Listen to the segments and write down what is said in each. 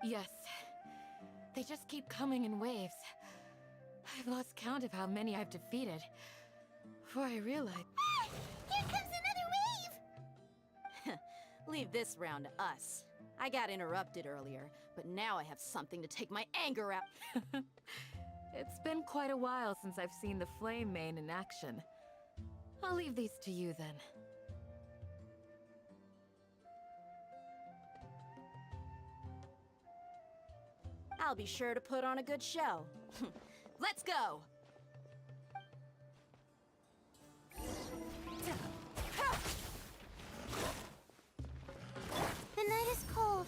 Yes. They just keep coming in waves. I've lost count of how many I've defeated. Before I realize... Ah! Here comes another wave! Leave this round to us. I got interrupted earlier, but now I have something to take my anger out. It's been quite a while since I've seen the Flame Mane in action. I'll leave these to you then. I'll be sure to put on a good show. Let's go! The night is cold.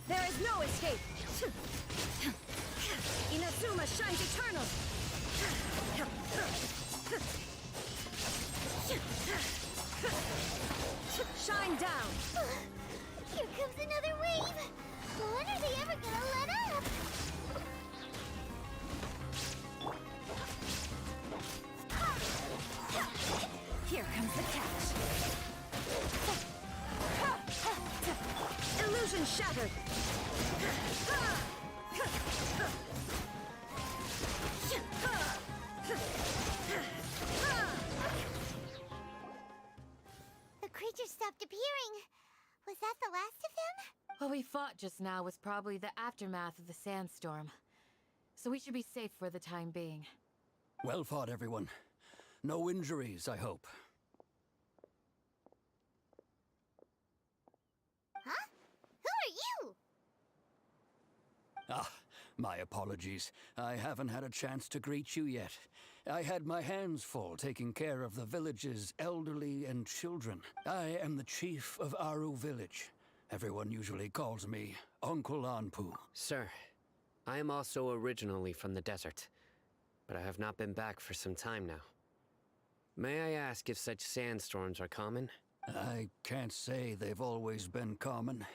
There is no escape! Inazuma shines eternal! Shine down! Here comes another wave! When are they ever gonna let up? Here comes the catch! Illusion shattered! The creature stopped appearing. Was that the last of them? What we fought just now was probably the aftermath of the sandstorm. So we should be safe for the time being. Well fought, everyone. No injuries, I hope. Huh? Who are you? Ah, my apologies. I haven't had a chance to greet you yet. I had my hands full taking care of the village's elderly and children. I am the chief of Aru Village. Everyone usually calls me Uncle Anpu. Sir, I am also originally from the desert, but I have not been back for some time now. May I ask if such sandstorms are common? I can't say they've always been common,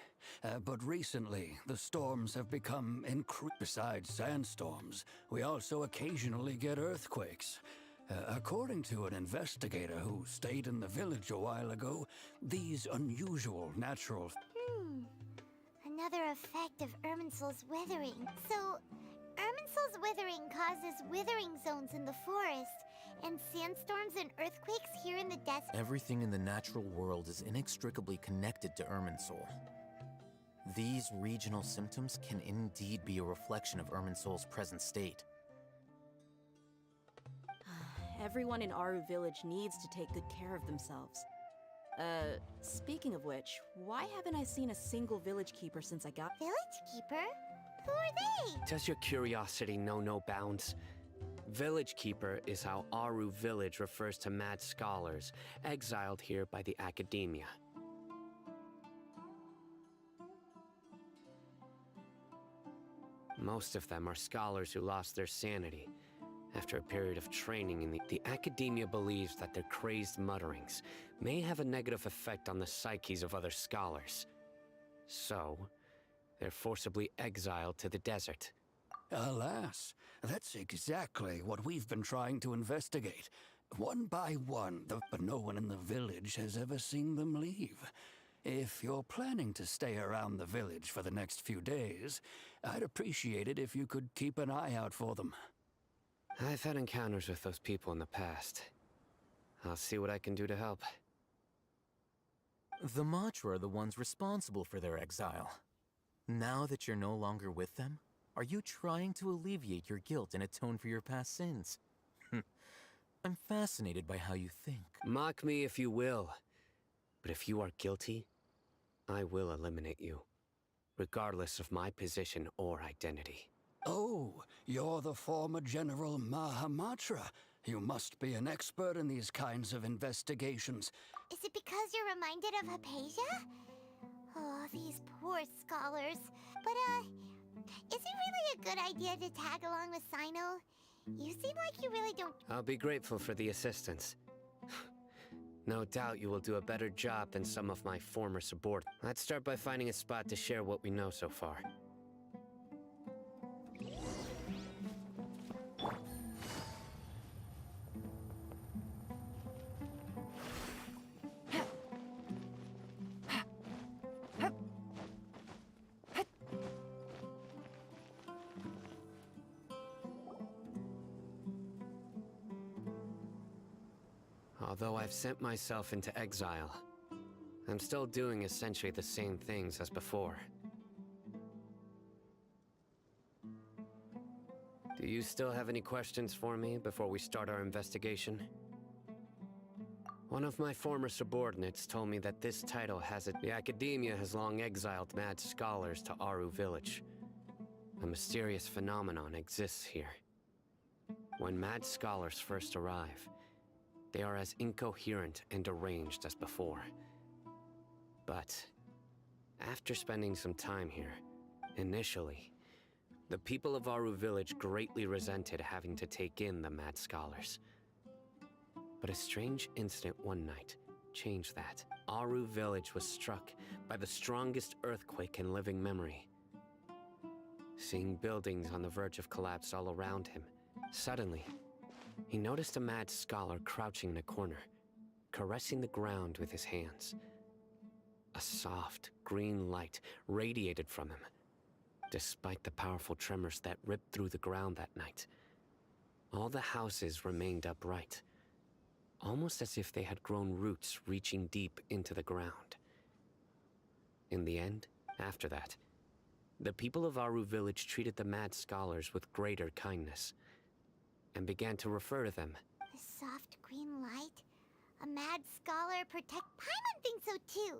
but recently the storms have become Besides sandstorms, we also occasionally get earthquakes. According to an investigator who stayed in the village a while ago, these unusual natural... Another effect of Irminsul's withering. So, Irminsul's withering causes withering zones in the forest, and sandstorms and earthquakes here in the desert. Everything in the natural world is inextricably connected to Irminsul. These regional symptoms can indeed be a reflection of Irminsul's present state. Everyone in Aru Village needs to take good care of themselves. Speaking of which, why haven't I seen a single village keeper since I got... Village keeper? Who are they? Does your curiosity know no bounds? Village Keeper is how Aru Village refers to mad scholars, exiled here by the academia. Most of them are scholars who lost their sanity. After a period of training in the academia believes that their crazed mutterings may have a negative effect on the psyches of other scholars. So, they're forcibly exiled to the desert. Alas, that's exactly what we've been trying to investigate. One by one, but no one in the village has ever seen them leave. If you're planning to stay around the village for the next few days, I'd appreciate it if you could keep an eye out for them. I've had encounters with those people in the past. I'll see what I can do to help. The Matra are the ones responsible for their exile. Now that you're no longer with them, are you trying to alleviate your guilt and atone for your past sins? I'm fascinated by how you think. Mock me if you will, but if you are guilty, I will eliminate you, regardless of my position or identity. Oh, you're the former General Mahamatra. You must be an expert in these kinds of investigations. Is it because you're reminded of Hypatia? Oh, these poor scholars. But, is it really a good idea to tag along with Sino? You seem like you really don't... I'll be grateful for the assistance. No doubt you will do a better job than some of my former subordinates. Let's start by finding a spot to share what we know so far. Although I've sent myself into exile, I'm still doing essentially the same things as before. Do you still have any questions for me before we start our investigation? One of my former subordinates told me that this title has it. The Academia has long exiled mad scholars to Aru Village. A mysterious phenomenon exists here. When mad scholars first arrive, they are as incoherent and deranged as before. But after spending some time here, initially, the people of Aru Village greatly resented having to take in the mad scholars. But a strange incident one night changed that. Aru Village was struck by the strongest earthquake in living memory. Seeing buildings on the verge of collapse all around him, suddenly, he noticed a mad scholar crouching in a corner, caressing the ground with his hands. A soft, green light radiated from him, despite the powerful tremors that ripped through the ground that night. All the houses remained upright, almost as if they had grown roots reaching deep into the ground. In the end, after that, the people of Aru Village treated the mad scholars with greater kindness, and began to refer to them. The soft green light? A mad scholar protect... Paimon thinks so too!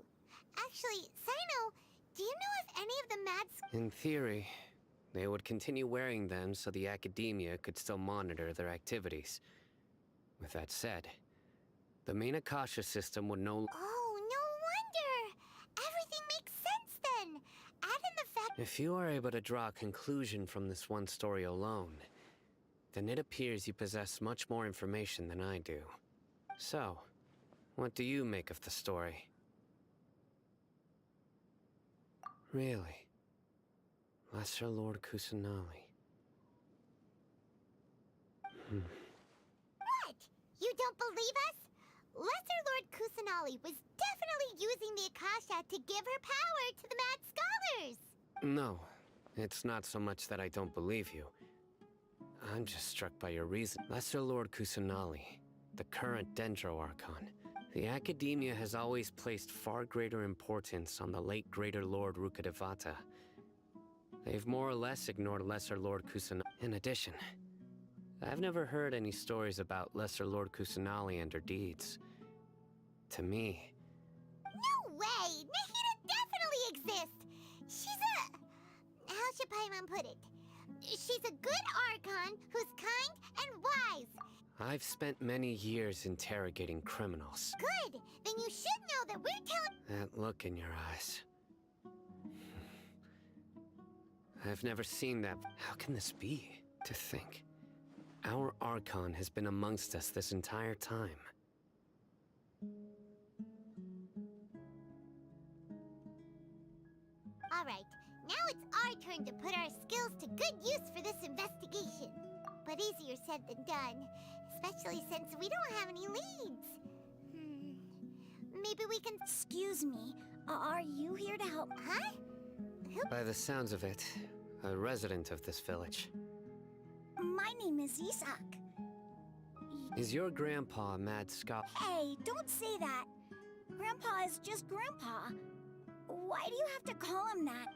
Actually, Sino, do you know if any of the mad... In theory, they would continue wearing them so the Academia could still monitor their activities. With that said, the main Akasha system would no... Oh, no wonder! Everything makes sense then! Add in the fact... If you are able to draw a conclusion from this one story alone, then it appears you possess much more information than I do. So, what do you make of the story? Really? Lesser Lord Kusanali. What? You don't believe us? Lesser Lord Kusanali was definitely using the Akasha to give her power to the mad scholars! No, it's not so much that I don't believe you. I'm just struck by your reason. Lesser Lord Kusanali, the current Dendro Archon. The Academia has always placed far greater importance on the late Greater Lord Rukkhadevata. They've more or less ignored Lesser Lord Kusanali. In addition, I've never heard any stories about Lesser Lord Kusanali and her deeds. To me... No way! Nahida definitely exists! She's a... How should Paimon put it? She's a good Archon who's kind and wise. I've spent many years interrogating criminals. Good! Then you should know that we're telling... That look in your eyes. I've never seen that. How can this be? To think, our Archon has been amongst us this entire time. Alright, now it's our turn to put our skills to good use for this investigation. But easier said than done, especially since we don't have any leads. Maybe we can... Excuse me, are you here to help? Huh? Who? By the sounds of it, a resident of this village. My name is Isak. Is your grandpa a mad scholar? Hey, don't say that. Grandpa is just Grandpa. Why do you have to call him that?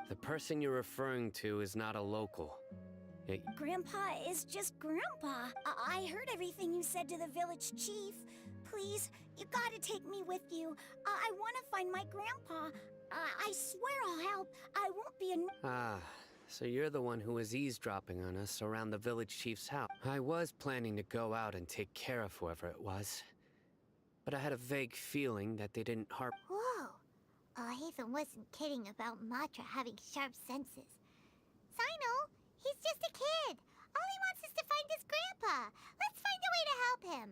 The person you're referring to is not a local. Grandpa is just Grandpa. I heard everything you said to the village chief. Please, you gotta take me with you. I wanna find my grandpa. I swear I'll help. I won't be a... Ah, so you're the one who was eavesdropping on us around the village chief's house. I was planning to go out and take care of whoever it was. But I had a vague feeling that they didn't harp... Whoa. Ethan wasn't kidding about Matra having sharp senses. Sino, he's just a kid. All he wants is to find his grandpa. Let's find a way to help him.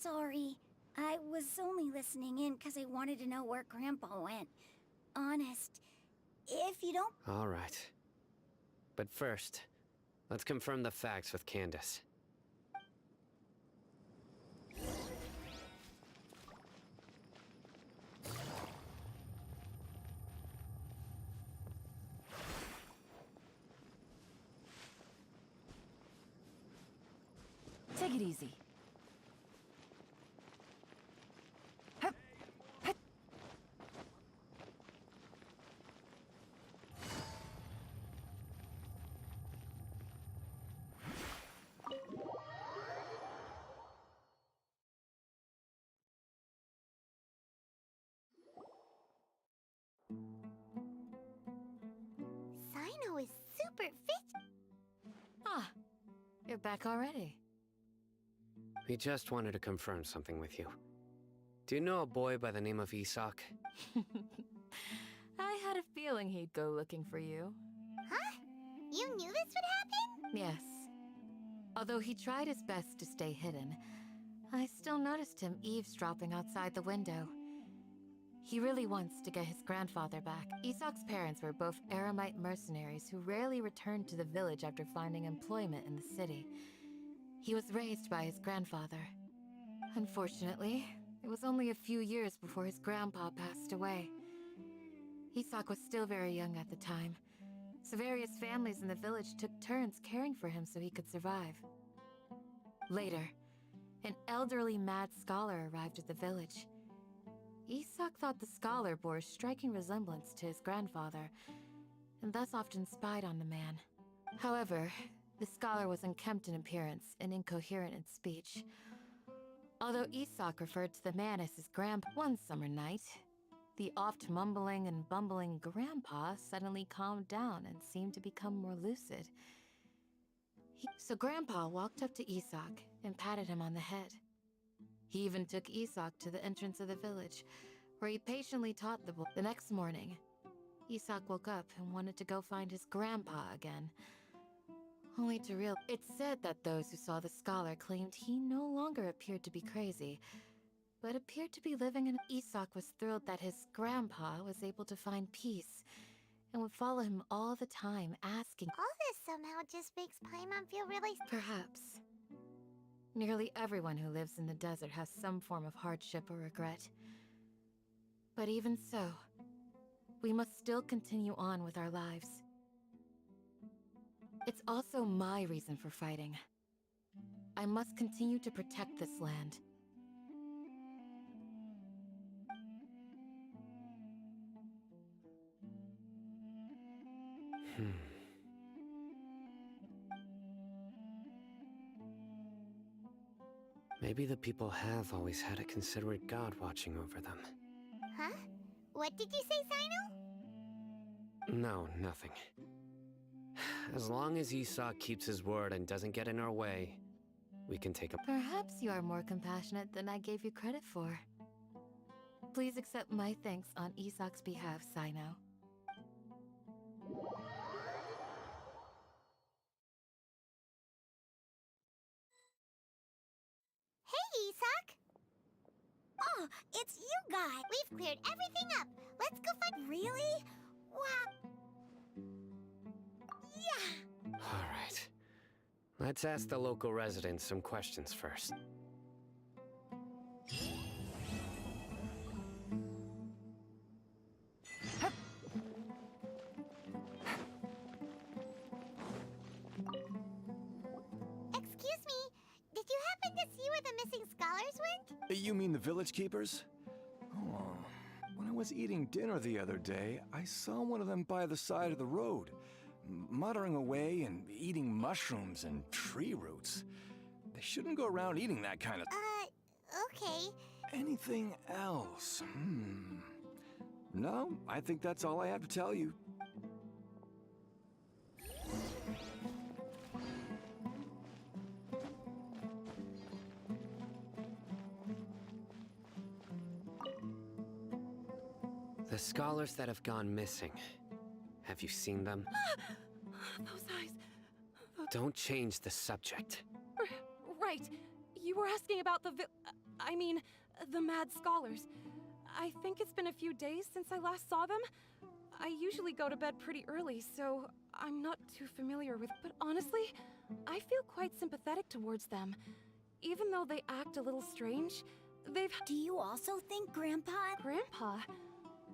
Sorry. I was only listening in because I wanted to know where Grandpa went. Honest. If you don't... All right. But first, let's confirm the facts with Candace. Take it easy. super fit. Ah, you're back already. We just wanted to confirm something with you. Do you know a boy by the name of Isak? I had a feeling he'd go looking for you. Huh? You knew this would happen? Yes. Although he tried his best to stay hidden, I still noticed him eavesdropping outside the window. He really wants to get his grandfather back. Isak's parents were both Aramite mercenaries who rarely returned to the village after finding employment in the city. He was raised by his grandfather. Unfortunately, it was only a few years before his grandpa passed away. Isak was still very young at the time, so various families in the village took turns caring for him so he could survive. Later, an elderly mad scholar arrived at the village. Isak thought the scholar bore a striking resemblance to his grandfather, and thus often spied on the man. However, the scholar was unkempt in appearance and incoherent in speech. Although Isak referred to the man as his grandpa, one summer night, the oft mumbling and bumbling grandpa suddenly calmed down and seemed to become more lucid. So Grandpa walked up to Isak and patted him on the head. He even took Isak to the entrance of the village, where he patiently taught the boy. The next morning, Isak woke up and wanted to go find his grandpa again. Only to realize it's said that those who saw the scholar claimed he no longer appeared to be crazy, but appeared to be living in. Isak was thrilled that his grandpa was able to find peace and would follow him all the time, asking. All this somehow just makes Paimon feel really... Perhaps. Nearly everyone who lives in the desert has some form of hardship or regret. But even so, we must still continue on with our lives. It's also my reason for fighting. I must continue to protect this land. Maybe the people have always had a considerate god watching over them. Huh? What did you say, Sino? No, nothing. As long as Isak keeps his word and doesn't get in our way, we can take a... Perhaps you are more compassionate than I gave you credit for. Please accept my thanks on Isak's behalf, Sino. Hey, Isak! Oh, it's you guys! We've cleared everything up. Let's go find... Really? Wow. Yeah. All right. Let's ask the local residents some questions first. Excuse me, did you happen to see where the missing scholars went? You mean the village keepers? Oh, when I was eating dinner the other day, I saw one of them by the side of the road, muttering away and eating mushrooms and tree roots. They shouldn't go around eating that kind of... Okay. Anything else? No, I think that's all I have to tell you. The scholars that have gone missing. Have you seen them? Those eyes. Don't change the subject. Right. You were asking about the mad scholars. I think it's been a few days since I last saw them. I usually go to bed pretty early, so I'm not too familiar with... But honestly, I feel quite sympathetic towards them. Even though they act a little strange, they've... Do you also think Grandpa... Grandpa?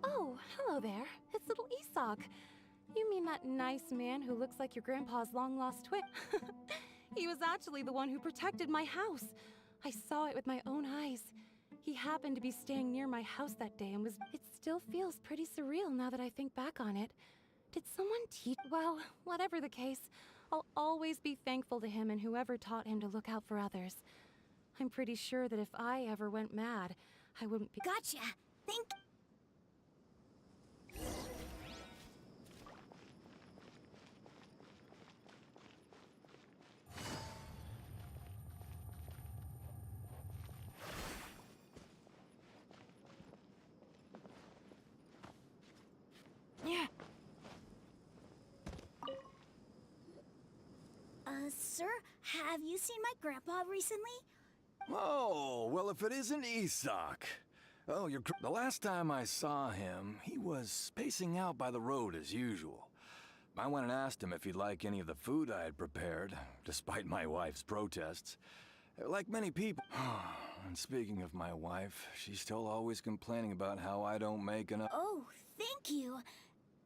Oh, hello there. It's little Isak. You mean that nice man who looks like your grandpa's long-lost twin? He was actually the one who protected my house. I saw it with my own eyes. He happened to be staying near my house that day and was... It still feels pretty surreal now that I think back on it. Did someone teach... Well, whatever the case, I'll always be thankful to him and whoever taught him to look out for others. I'm pretty sure that if I ever went mad, I wouldn't be... Gotcha! Think... Sir, have you seen my grandpa recently? Oh, well, if it isn't Isak. Oh, the last time I saw him, he was spacing out by the road as usual. I went and asked him if he'd like any of the food I had prepared, despite my wife's protests. Like many people. And speaking of my wife, she's still always complaining about how I don't make enough. Oh, thank you.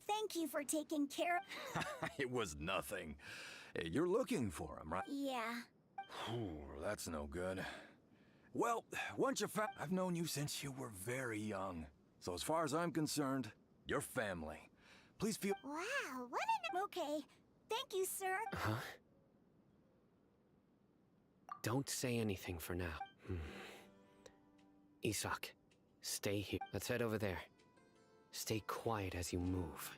Thank you for taking care of... It was nothing. Hey, you're looking for him, right? Yeah. That's no good. Well, once you found... I've known you since you were very young. So as far as I'm concerned, you're family. Please feel... Wow, what an... Okay. Thank you, sir. Huh? Don't say anything for now. Isak, stay here. Let's head over there. Stay quiet as you move.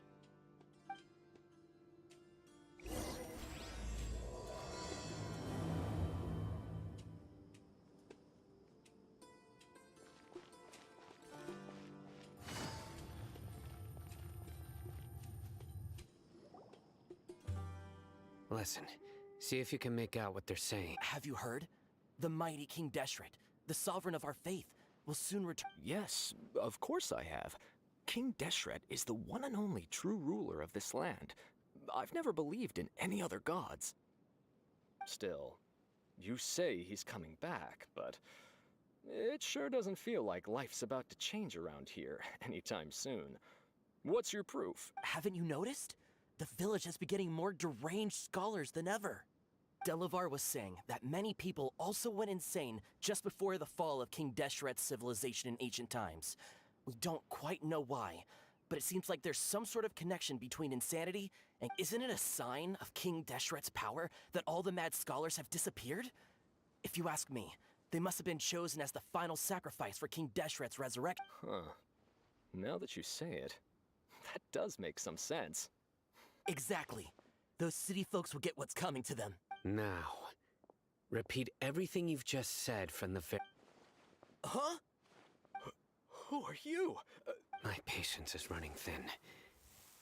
Listen, see if you can make out what they're saying. Have you heard? The mighty King Deshret, the sovereign of our faith, will soon return. Yes, of course I have. King Deshret is the one and only true ruler of this land. I've never believed in any other gods. Still, you say he's coming back, but it sure doesn't feel like life's about to change around here anytime soon. What's your proof? Haven't you noticed? The village has been getting more deranged scholars than ever. Delavar was saying that many people also went insane just before the fall of King Deshret's civilization in ancient times. We don't quite know why, but it seems like there's some sort of connection between insanity and isn't it a sign of King Deshret's power that all the mad scholars have disappeared? If you ask me, they must have been chosen as the final sacrifice for King Deshret's resurrection. Huh. Now that you say it, that does make some sense. Exactly. Those city folks will get what's coming to them. Now, repeat everything you've just said from the Huh? Who are you? My patience is running thin.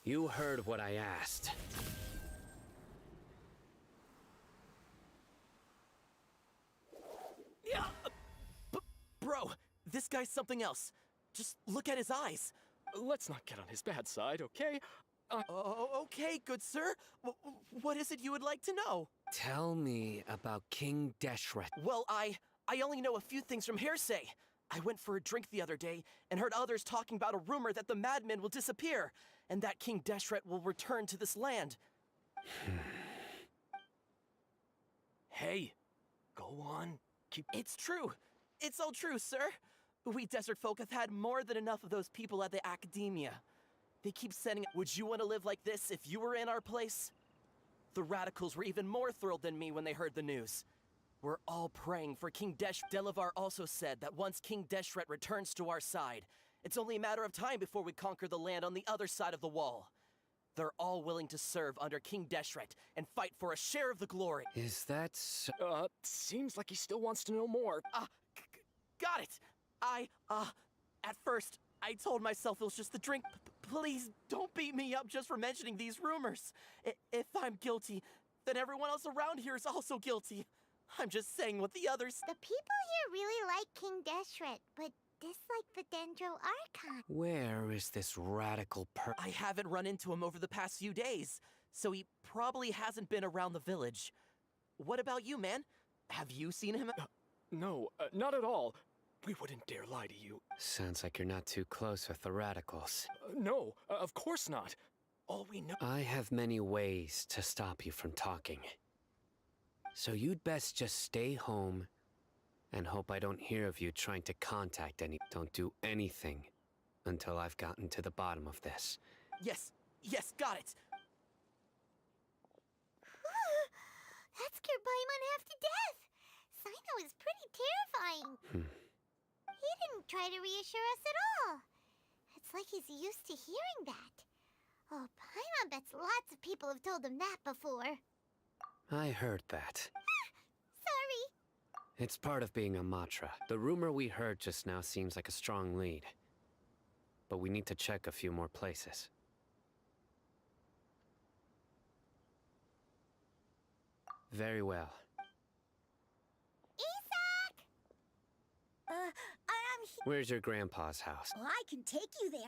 You heard what I asked. Yeah! Bro, this guy's something else. Just look at his eyes. Let's not get on his bad side, okay? Okay, good sir. What is it you would like to know? Tell me about King Deshret. Well, I only know a few things from hearsay. I went for a drink the other day and heard others talking about a rumor that the madmen will disappear and that King Deshret will return to this land. Hey, go on. It's true. It's all true, sir. We desert folk have had more than enough of those people at the academia. They keep sending... Would you want to live like this if you were in our place? The radicals were even more thrilled than me when they heard the news. We're all praying for King Delavar also said that once King Deshret returns to our side, it's only a matter of time before we conquer the land on the other side of the wall. They're all willing to serve under King Deshret and fight for a share of the glory. Is that so? Seems like he still wants to know more. Got it! At first, I told myself it was just the drink. Please, don't beat me up just for mentioning these rumors. If I'm guilty, then everyone else around here is also guilty. I'm just saying what the others... The people here really like King Deshret, but dislike the Dendro Archon. Where is this radical I haven't run into him over the past few days, so he probably hasn't been around the village. What about you, man? Have you seen him? No, not at all. We wouldn't dare lie to you. Sounds like you're not too close with the radicals. No, of course not. All we know... I have many ways to stop you from talking. So you'd best just stay home and hope I don't hear of you trying to contact any... Don't do anything until I've gotten to the bottom of this. Yes, got it. That scared Paimon half to death. Sino is pretty terrifying. He didn't try to reassure us at all. It's like he's used to hearing that. Oh, Paimon bets lots of people have told him that before. I heard that. Sorry. It's part of being a Matra. The rumor we heard just now seems like a strong lead. But we need to check a few more places. Very well. Isak! I'm here. Where's your grandpa's house? Well, I can take you there.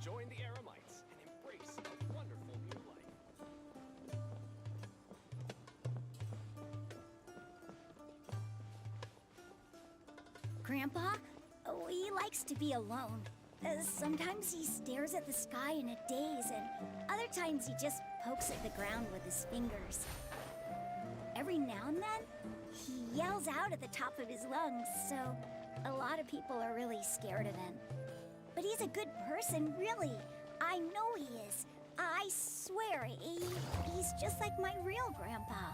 Join the Eremites and embrace a wonderful new life. Grandpa? Oh, he likes to be alone. Sometimes he stares at the sky in a daze, and other times he just pokes at the ground with his fingers. Every now and then, he yells out at the top of his lungs, so a lot of people are really scared of him. But he's a good person, really. I know he is. I swear, he's just like my real grandpa.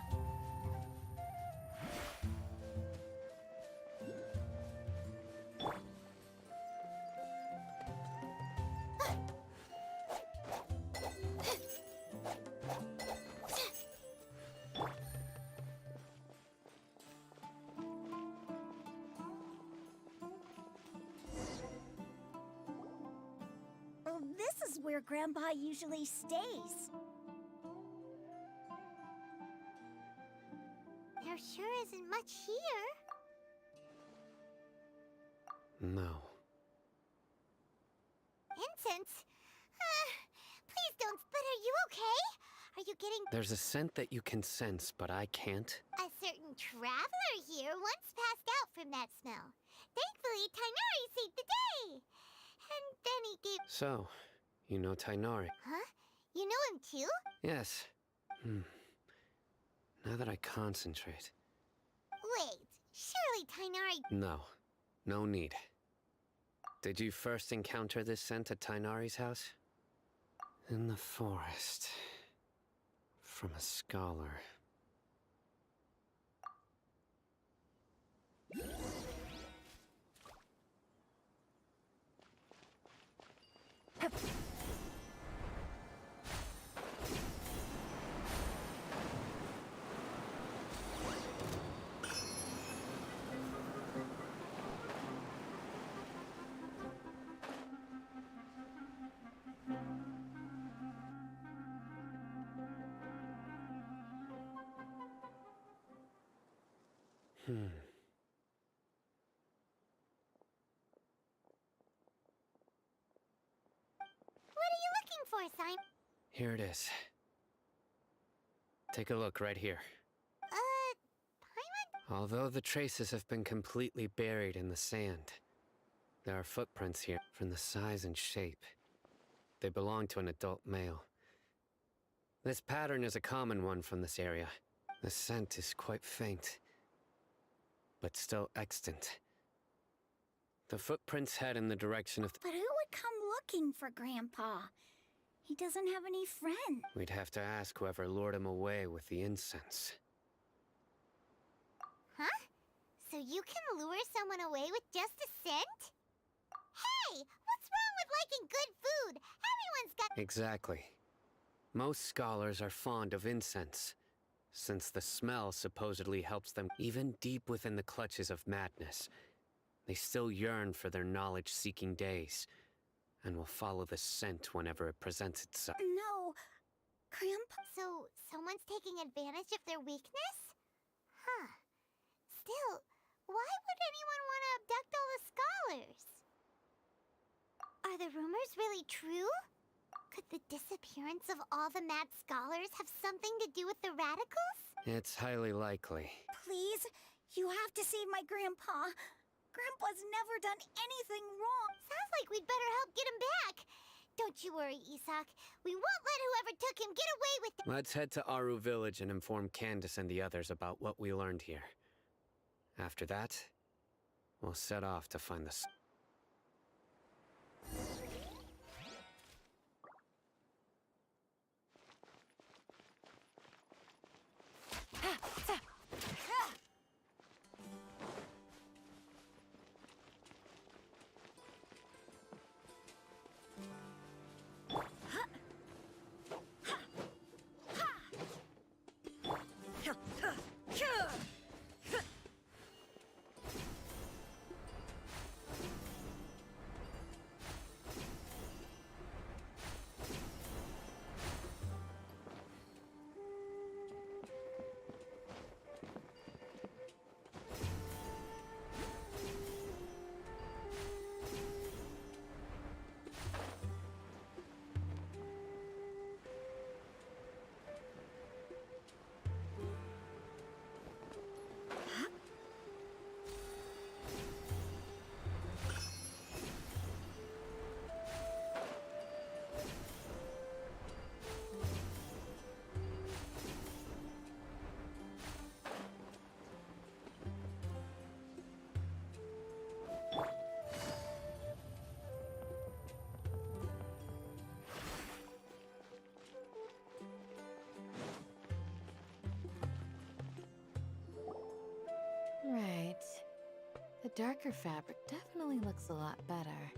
Well, this is where Grandpa usually stays. There sure isn't much here. No. Incense? Please don't, but are you okay? Are you getting There's a scent that you can sense, but I can't. a certain traveler here once passed out from that smell. Thankfully, Tainari saved the day. And then he gave... So, you know Tainari? Huh? You know him too? Yes. Now that I concentrate. Wait, surely Tainari... No. No need. Did you first encounter this scent at Tainari's house? In the forest. From a scholar. What are you looking for, Simon? Here it is. Take a look right here. Paimon? Although the traces have been completely buried in the sand, there are footprints here from the size and shape. They belong to an adult male. This pattern is a common one from this area. The scent is quite faint, but still extant. The footprints head in the direction of But who would come looking for Grandpa? He doesn't have any friends. We'd have to ask whoever lured him away with the incense. Huh? So you can lure someone away with just a scent? Hey! What's wrong with liking good food? Everyone's got... Exactly. Most scholars are fond of incense, since the smell supposedly helps them even deep within the clutches of madness. They still yearn for their knowledge-seeking days, and will follow the scent whenever it presents itself. No, Grandpa. So, someone's taking advantage of their weakness? Huh. Still, why would anyone want to abduct all the scholars? Are the rumors really true? Could the disappearance of all the mad scholars have something to do with the radicals? It's highly likely. Please, you have to save my Grandpa. Grandpa's never done anything wrong. Sounds like we'd better help get him back. Don't you worry, Isak. We won't let whoever took him get away with it. Let's head to Aru Village and inform Candace and the others about what we learned here. After that, we'll set off to find the... darker fabric definitely looks a lot better.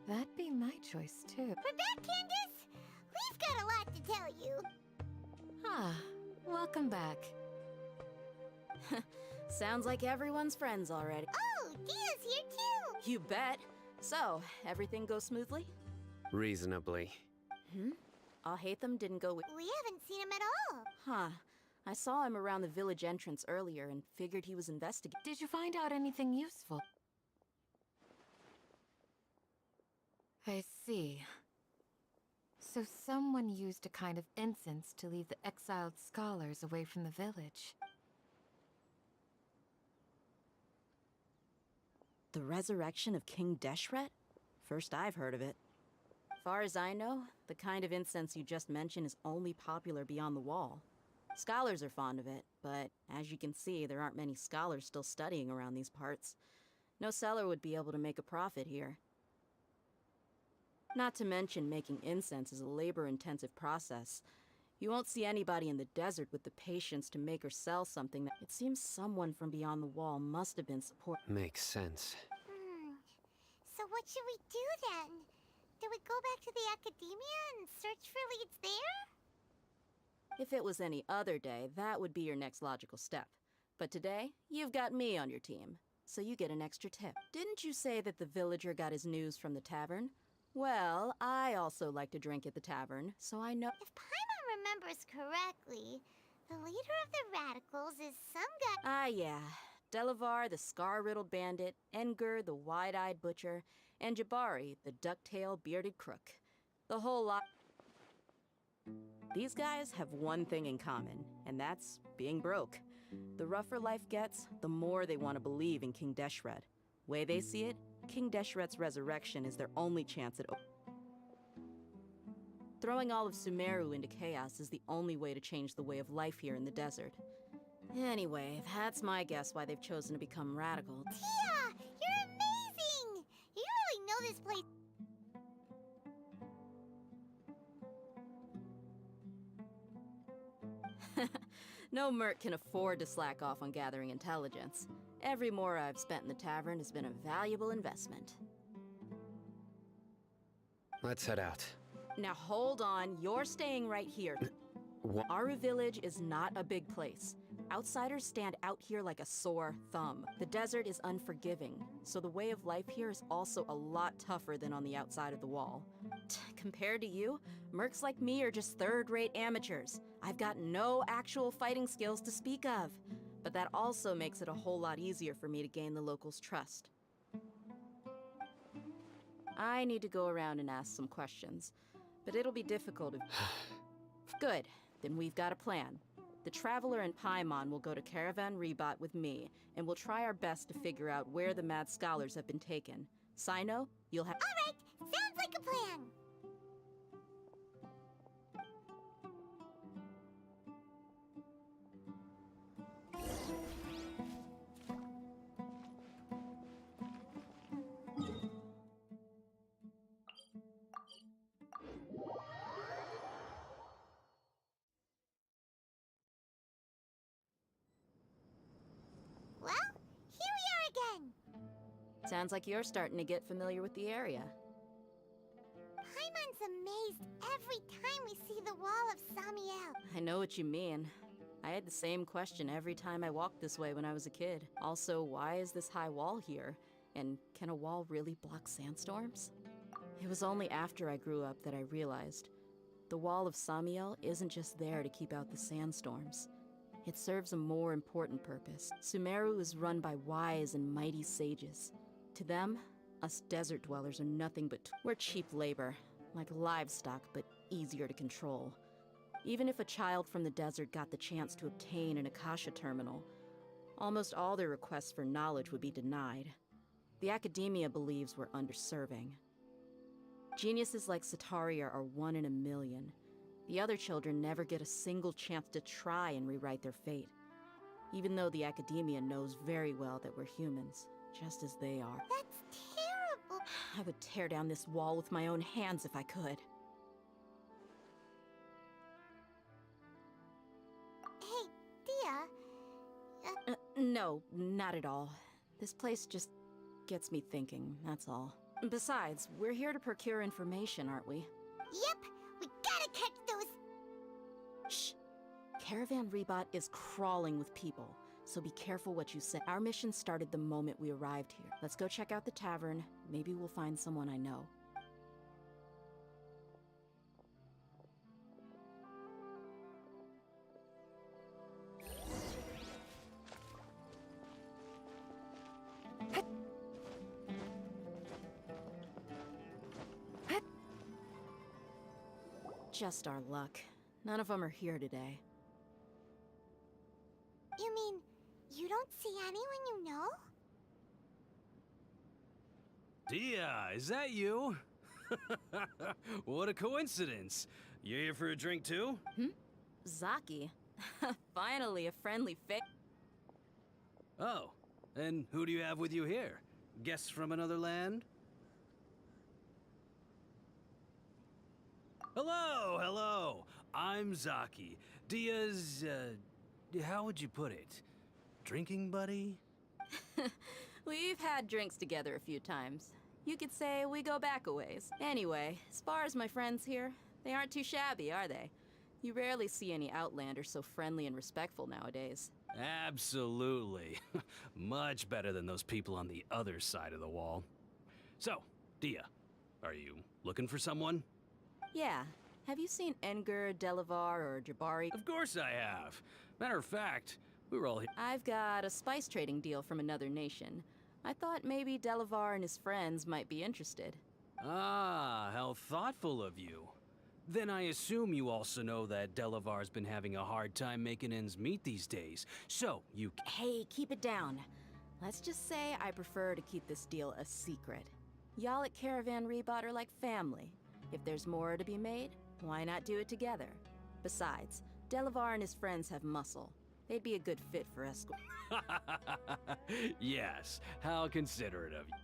That'd be my choice, too. We're back, Candace! We've got a lot to tell you. Ah, welcome back. Sounds like everyone's friends already. Oh, Dia's here too! You bet. So, everything goes smoothly? Reasonably. I'll hate them didn't go with. We haven't seen him at all. Huh. I saw him around the village entrance earlier and figured he was investigating. Did you find out anything useful? I see. So someone used a kind of incense to lead the exiled scholars away from the village. The resurrection of King Deshret? First I've heard of it. Far as I know, the kind of incense you just mentioned is only popular beyond the wall. Scholars are fond of it, but as you can see, there aren't many scholars still studying around these parts. No seller would be able to make a profit here. Not to mention, making incense is a labor-intensive process. You won't see anybody in the desert with the patience to make or sell something that it seems someone from beyond the wall must have been support. Makes sense. So what should we do then? Do we go back to the academia and search for leads there? If it was any other day, that would be your next logical step. But today, you've got me on your team, so you get an extra tip. Didn't you say that the villager got his news from the tavern? Well, I also like to drink at the tavern, so I know. If Paimon remembers correctly, the leader of the radicals is some guy. Ah, yeah. Delavar, the scar-riddled bandit, Engur, the wide-eyed butcher, and Jabari, the duck-tailed bearded crook. The whole lot. These guys have one thing in common, and that's being broke. The rougher life gets, the more they want to believe in King Deshret. Way they see it, King Deshret's resurrection is their only chance at throwing all of Sumeru into chaos is the only way to change the way of life here in the desert. Anyway, that's my guess why they've chosen to become radical. Tia! You're amazing! You really know this place. No merc can afford to slack off on gathering intelligence. Every mora I've spent in the tavern has been a valuable investment. Let's head out. Now hold on, you're staying right here. What? Aru Village is not a big place. Outsiders stand out here like a sore thumb. The desert is unforgiving, so the way of life here is also a lot tougher than on the outside of the wall. Compared to you, mercs like me are just third-rate amateurs. I've got no actual fighting skills to speak of, but that also makes it a whole lot easier for me to gain the locals' trust. I need to go around and ask some questions, but it'll be difficult if... Good, then we've got a plan. The Traveler and Paimon will go to Caravan Rebot with me, and we'll try our best to figure out where the Mad Scholars have been taken. Sino, you'll have— Alright, sounds like a plan. Well, here we are again. Sounds like you're starting to get familiar with the area. Paimon's amazed every time we see the wall of Samiel. I know what you mean. I had the same question every time I walked this way when I was a kid. Also, why is this high wall here? And can a wall really block sandstorms? It was only after I grew up that I realized the wall of Samiel isn't just there to keep out the sandstorms. It serves a more important purpose. Sumeru is run by wise and mighty sages. To them, us desert dwellers are nothing but we're cheap labor, like livestock, but easier to control. Even if a child from the desert got the chance to obtain an Akasha terminal, almost all their requests for knowledge would be denied. The academia believes we're underserving. Geniuses like Sataria are 1 in a million. The other children never get a single chance to try and rewrite their fate, even though the academia knows very well that we're humans, just as they are. That's terrible. I would tear down this wall with my own hands if I could. Hey, Dia. No, not at all. This place just gets me thinking, that's all. Besides, we're here to procure information, aren't we? Yep, we gotta catch those. Shh. Caravan Rebot is crawling with people, so be careful what you say. Our mission started the moment we arrived here. Let's go check out the tavern. Maybe we'll find someone I know. Just our luck. None of them are here today. You mean, you don't see anyone you know? Dia, is that you? What a coincidence. You here for a drink too? Zaki. Finally, a friendly face. Oh, and who do you have with you here? Guests from another land? Hello, hello. I'm Zaki. Dia's, how would you put it? Drinking buddy? We've had drinks together a few times. You could say we go back a ways. Anyway, as far as my friends here, they aren't too shabby, are they? You rarely see any Outlanders so friendly and respectful nowadays. Absolutely. Much better than those people on the other side of the wall. So, Dia, are you looking for someone? Yeah. Have you seen Enger, Delavar, or Jabari? Of course I have. Matter of fact, we were all here. I've got a spice trading deal from another nation. I thought maybe Delavar and his friends might be interested. Ah, how thoughtful of you. Then I assume you also know that Delavar's been having a hard time making ends meet these days. So, you... Hey, keep it down. Let's just say I prefer to keep this deal a secret. Y'all at Caravan Rebot are like family. If there's more to be made, why not do it together? Besides, Delavar and his friends have muscle. They'd be a good fit for escort. Yes, how considerate of you.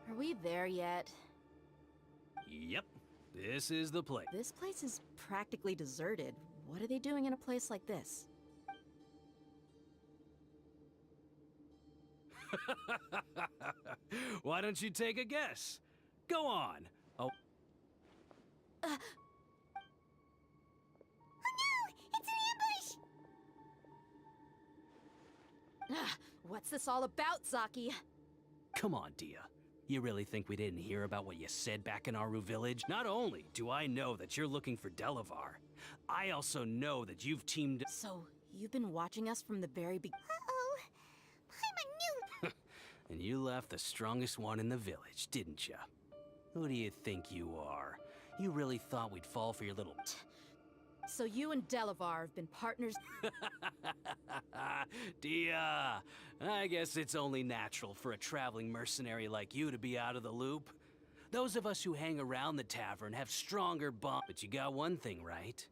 Are we there yet? Yep, this is the place. This place is practically deserted. What are they doing in a place like this? Why don't you take a guess? Go on. Oh, Oh no! It's an ambush! Ah, what's this all about, Zaki? come on, Dia. You really think we didn't hear about what you said back in Aru village? Not only do I know that you're looking for Delavar, I also know that you've teamed... So, you've been watching us from the very beginning? Uh-oh. I'm a noob. And you left the strongest one in the village, didn't ya? Who do you think you are? You really thought we'd fall for your little... So you and Delavar have been partners? Dia, I guess it's only natural for a traveling mercenary like you to be out of the loop. Those of us who hang around the tavern have stronger bonds. But you got one thing right.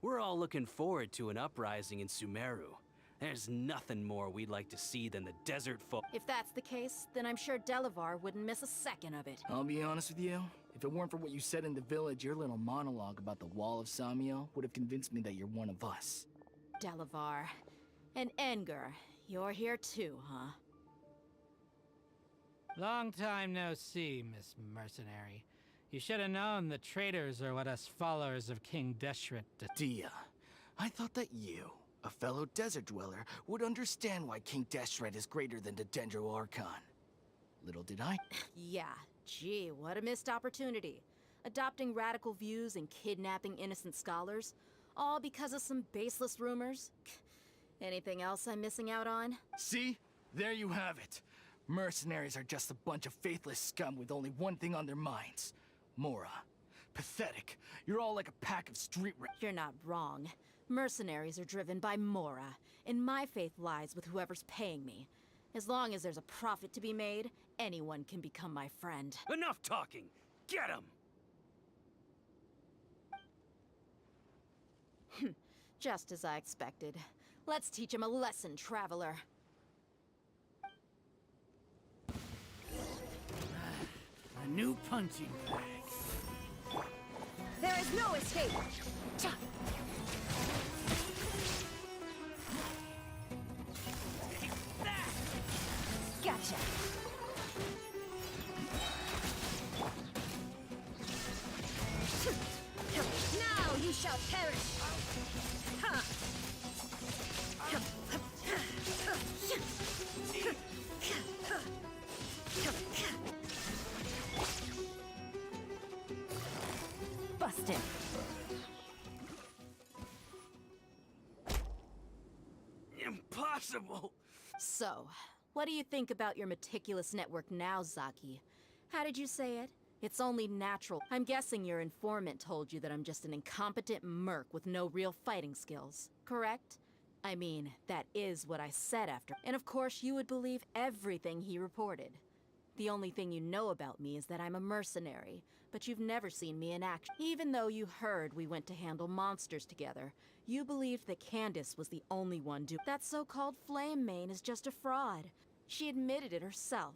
We're all looking forward to an uprising in Sumeru. There's nothing more we'd like to see than the desert folk. If that's the case, then I'm sure Delavar wouldn't miss a second of it. I'll be honest with you. If it weren't for what you said in the village, your little monologue about the Wall of Samiel would have convinced me that you're one of us. Delavar. And Enger. You're here too, huh? Long time no see, Miss Mercenary. You should have known the traitors are what us followers of King Deshret Dia, I thought that you, a fellow desert dweller, would understand why King Deshret is greater than the Dendro Archon. Little did I. Yeah, gee, what a missed opportunity. Adopting radical views and kidnapping innocent scholars, all because of some baseless rumors. Anything else I'm missing out on? See? There you have it. Mercenaries are just a bunch of faithless scum with only one thing on their minds. Mora. Pathetic. You're all like a pack of street rats. You're not wrong. Mercenaries are driven by Mora, and my faith lies with whoever's paying me. As long as there's a profit to be made, anyone can become my friend. Enough talking! Get him! Just as I expected. Let's teach him a lesson, traveler. A new punching bag. There is no escape! Cha! Gotcha! Now you shall perish! Ha! Busted! Impossible! So, what do you think about your meticulous network now, Zaki? How did you say it? It's only natural. I'm guessing your informant told you that I'm just an incompetent merc with no real fighting skills, correct? I mean, that is what I said after. And of course, you would believe everything he reported. The only thing you know about me is that I'm a mercenary, but you've never seen me in action. Even though you heard we went to handle monsters together, you believed that Candace was the only one that so-called Flame Mane is just a fraud. She admitted it herself.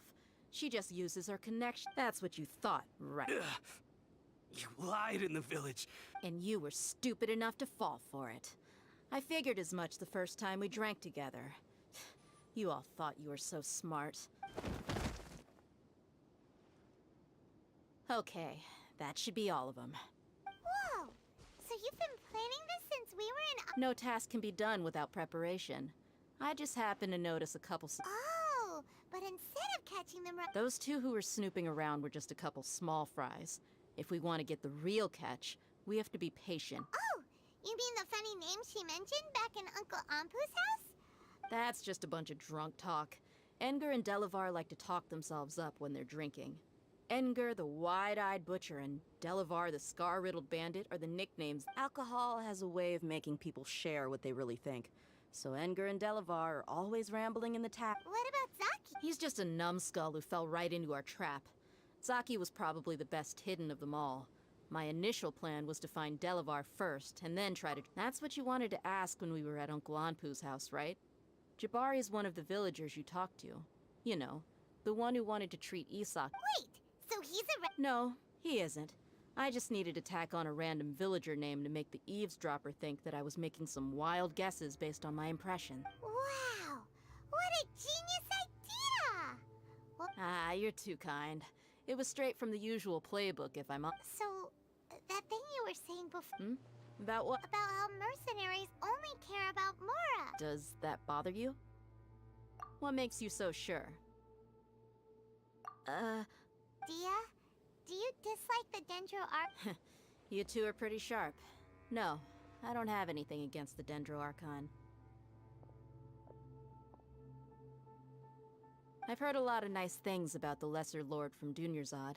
She just uses her connection. That's what you thought, right? Ugh. You lied in the village. And you were stupid enough to fall for it. I figured as much the first time we drank together. You all thought you were so smart. Okay, that should be all of them. Whoa! So you've been planning this since we were in... No task can be done without preparation. I just happened to notice a couple... Oh, but instead of catching them right... Those two who were snooping around were just a couple small fries. If we want to get the real catch, we have to be patient. Oh, you mean the funny name she mentioned back in Uncle Ampu's house? That's just a bunch of drunk talk. Edgar and Delavar like to talk themselves up when they're drinking. Edgar, the wide-eyed butcher, and Delavar, the scar-riddled bandit, are the nicknames. Alcohol has a way of making people share what they really think. So Edgar and Delavar are always rambling in the tap. What about Zaki? He's just a numbskull who fell right into our trap. Zaki was probably the best hidden of them all. My initial plan was to find Delavar first, and then try to... That's what you wanted to ask when we were at Uncle Anpu's house, right? Jabari is one of the villagers you talked to. You know, the one who wanted to treat Isak. Wait, so he's a... No, he isn't. I just needed to tack on a random villager name to make the eavesdropper think that I was making some wild guesses based on my impression. Wow! What a genius idea! Well, Ah, you're too kind. It was straight from the usual playbook, if I'm... so, that thing you were saying before... About what? About how mercenaries only care about Mora. Does that bother you? What makes you so sure? Dia, do you dislike the Dendro Arc? You two are pretty sharp. No, I don't have anything against the Dendro Archon. I've heard a lot of nice things about the Lesser Lord from Dunyarzad.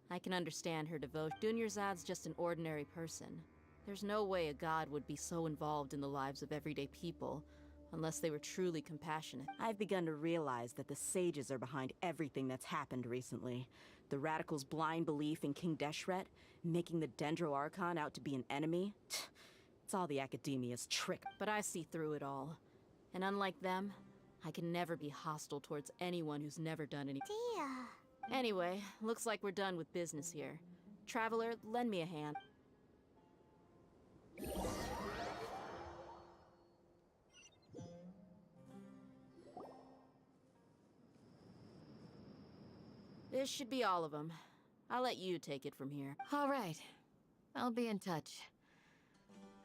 I can understand her devotion. Dunyarzad's just an ordinary person. There's no way a god would be so involved in the lives of everyday people, unless they were truly compassionate. I've begun to realize that the sages are behind everything that's happened recently. The radicals' blind belief in King Deshret, making the Dendro Archon out to be an enemy. It's all the academia's trick. But I see through it all. And unlike them, I can never be hostile towards anyone who's never done any— Dia... Anyway, looks like we're done with business here. Traveler, lend me a hand. This should be all of them. I'll let you take it from here. All right. I'll be in touch.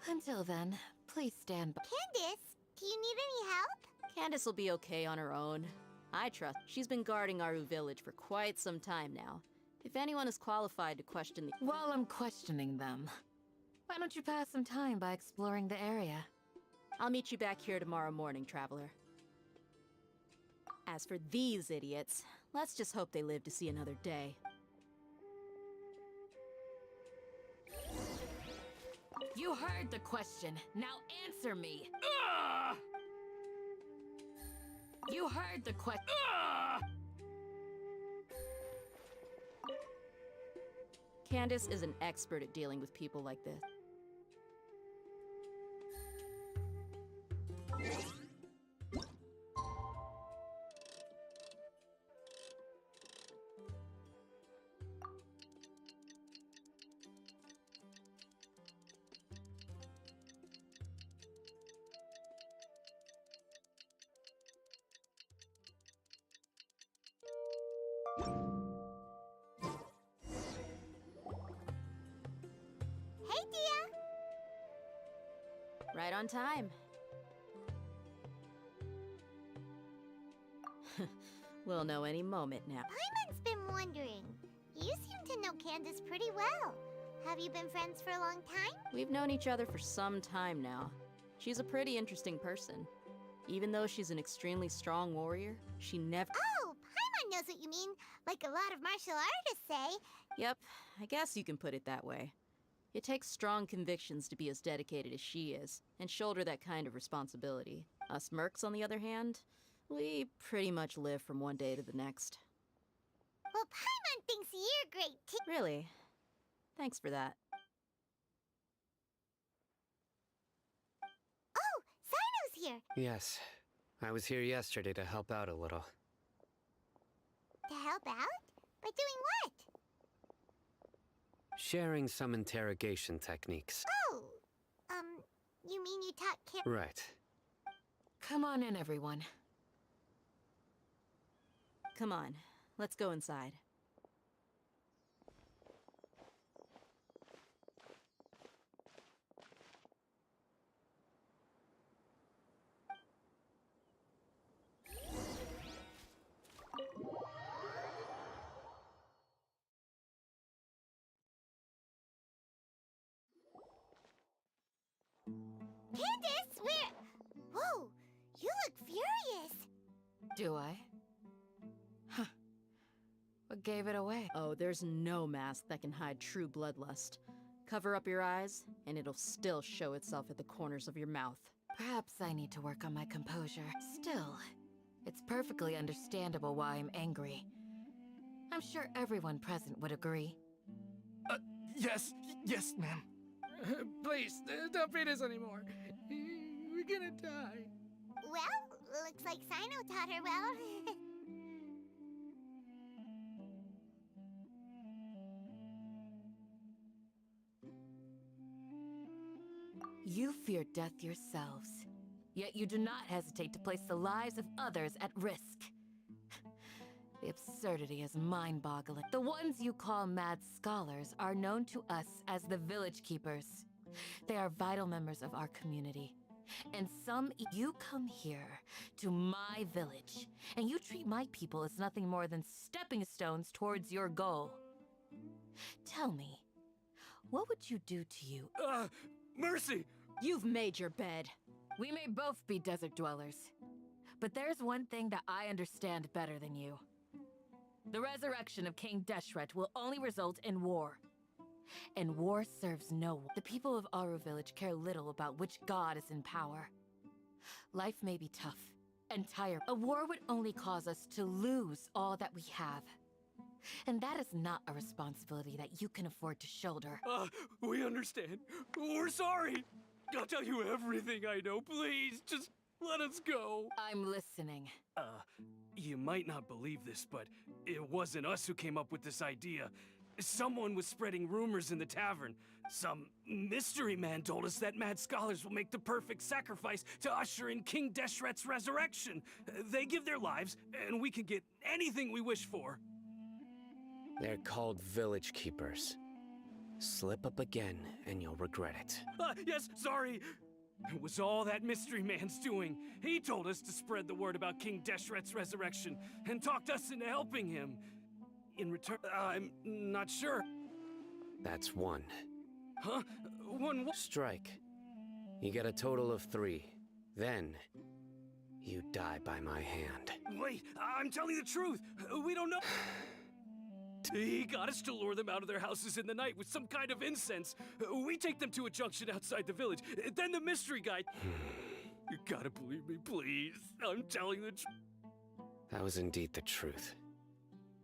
Until then, please stand by. Candace, do you need any help? Candace will be okay on her own. I trust. She's been guarding Aru village for quite some time now. If anyone is qualified to question the— While I'm questioning them, why don't you pass some time by exploring the area? I'll meet you back here tomorrow morning, Traveler. As for these idiots, let's just hope they live to see another day. You heard the question. Now answer me. You heard the question. Candace is an expert at dealing with people like this. Hey, Dia! Right on time. We'll know any moment now. Paimon's been wondering. You seem to know Candace pretty well. Have you been friends for a long time? We've known each other for some time now. She's a pretty interesting person. Even though she's an extremely strong warrior, she never— Oh, Paimon knows what you mean. Like a lot of martial artists say. Yep, I guess you can put it that way. It takes strong convictions to be as dedicated as she is, and shoulder that kind of responsibility. Us mercs, on the other hand, we pretty much live from one day to the next. Well, Paimon thinks you're great too. Really? Thanks for that. Oh, Sino's here. Yes. I was here yesterday to help out a little. To help out? By doing what? Sharing some interrogation techniques. Oh, you mean you taught Right. Come on in, everyone. Come on, let's go inside. Candace, where? Whoa, you look furious. Do I? Huh. What gave it away? Oh, there's no mask that can hide true bloodlust. Cover up your eyes, and it'll still show itself at the corners of your mouth. Perhaps I need to work on my composure. Still, it's perfectly understandable why I'm angry. I'm sure everyone present would agree. Yes, ma'am. Please, don't beat us anymore. We're gonna die. Well, looks like Sino taught her well. You fear death yourselves, yet you do not hesitate to place the lives of others at risk. The absurdity is mind-boggling. The ones you call mad scholars are known to us as the Village Keepers. They are vital members of our community. And you come here to my village, and you treat my people as nothing more than stepping stones towards your goal. Tell me, what would you do to you? Mercy! You've made your bed. We may both be desert dwellers, but there's one thing that I understand better than you. The resurrection of King Deshret will only result in war. And war serves no one. The people of Aru Village care little about which god is in power. Life may be tough and tired. A war would only cause us to lose all that we have. And that is not a responsibility that you can afford to shoulder. We understand. We're sorry. I'll tell you everything I know. Please, just let us go. I'm listening. You might not believe this, but it wasn't us who came up with this idea. Someone was spreading rumors in the tavern. Some mystery man told us that mad scholars will make the perfect sacrifice to usher in King Deshret's resurrection. They give their lives, and we can get anything we wish for. They're called Village Keepers. Slip up again, and you'll regret it. Yes, sorry. It was all that mystery man's doing. He told us to spread the word about King Deshret's resurrection, and talked us into helping him. In return, I'm not sure. That's one. Huh? One what? Strike. You get a total of 3. Then, you die by my hand. Wait, I'm telling the truth. We don't know. He got us to lure them out of their houses in the night with some kind of incense. We take them to a junction outside the village. Then the mystery guy... You gotta believe me, please. I'm telling the truth. That was indeed the truth.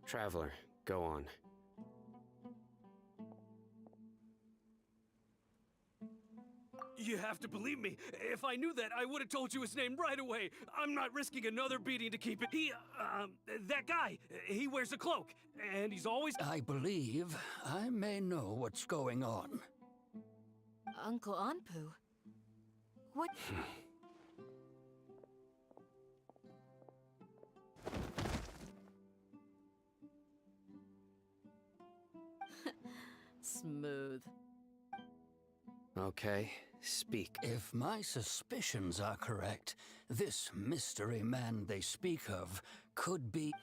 Traveler, go on. You have to believe me. If I knew that, I would have told you his name right away. I'm not risking another beating to keep it. That guy, he wears a cloak, and he's always... I believe I may know what's going on. Uncle Anpu? What? Smooth. Okay, speak. If my suspicions are correct, this mystery man they speak of could be...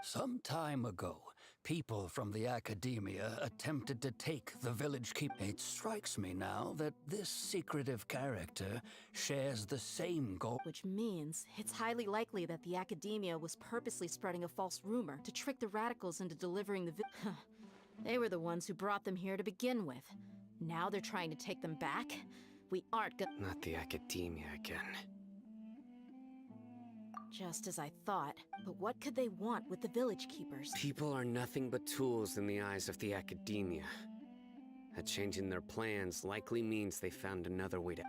Some time ago, people from the academia attempted to take the village keep. It strikes me now that this secretive character shares the same goal. Which means it's highly likely that the academia was purposely spreading a false rumor to trick the radicals into delivering the They were the ones who brought them here to begin with. Now they're trying to take them back? We aren't gonna— Not the academia again. Just as I thought. But what could they want with the village keepers? People are nothing but tools in the eyes of the academia. A change in their plans likely means they found another way to...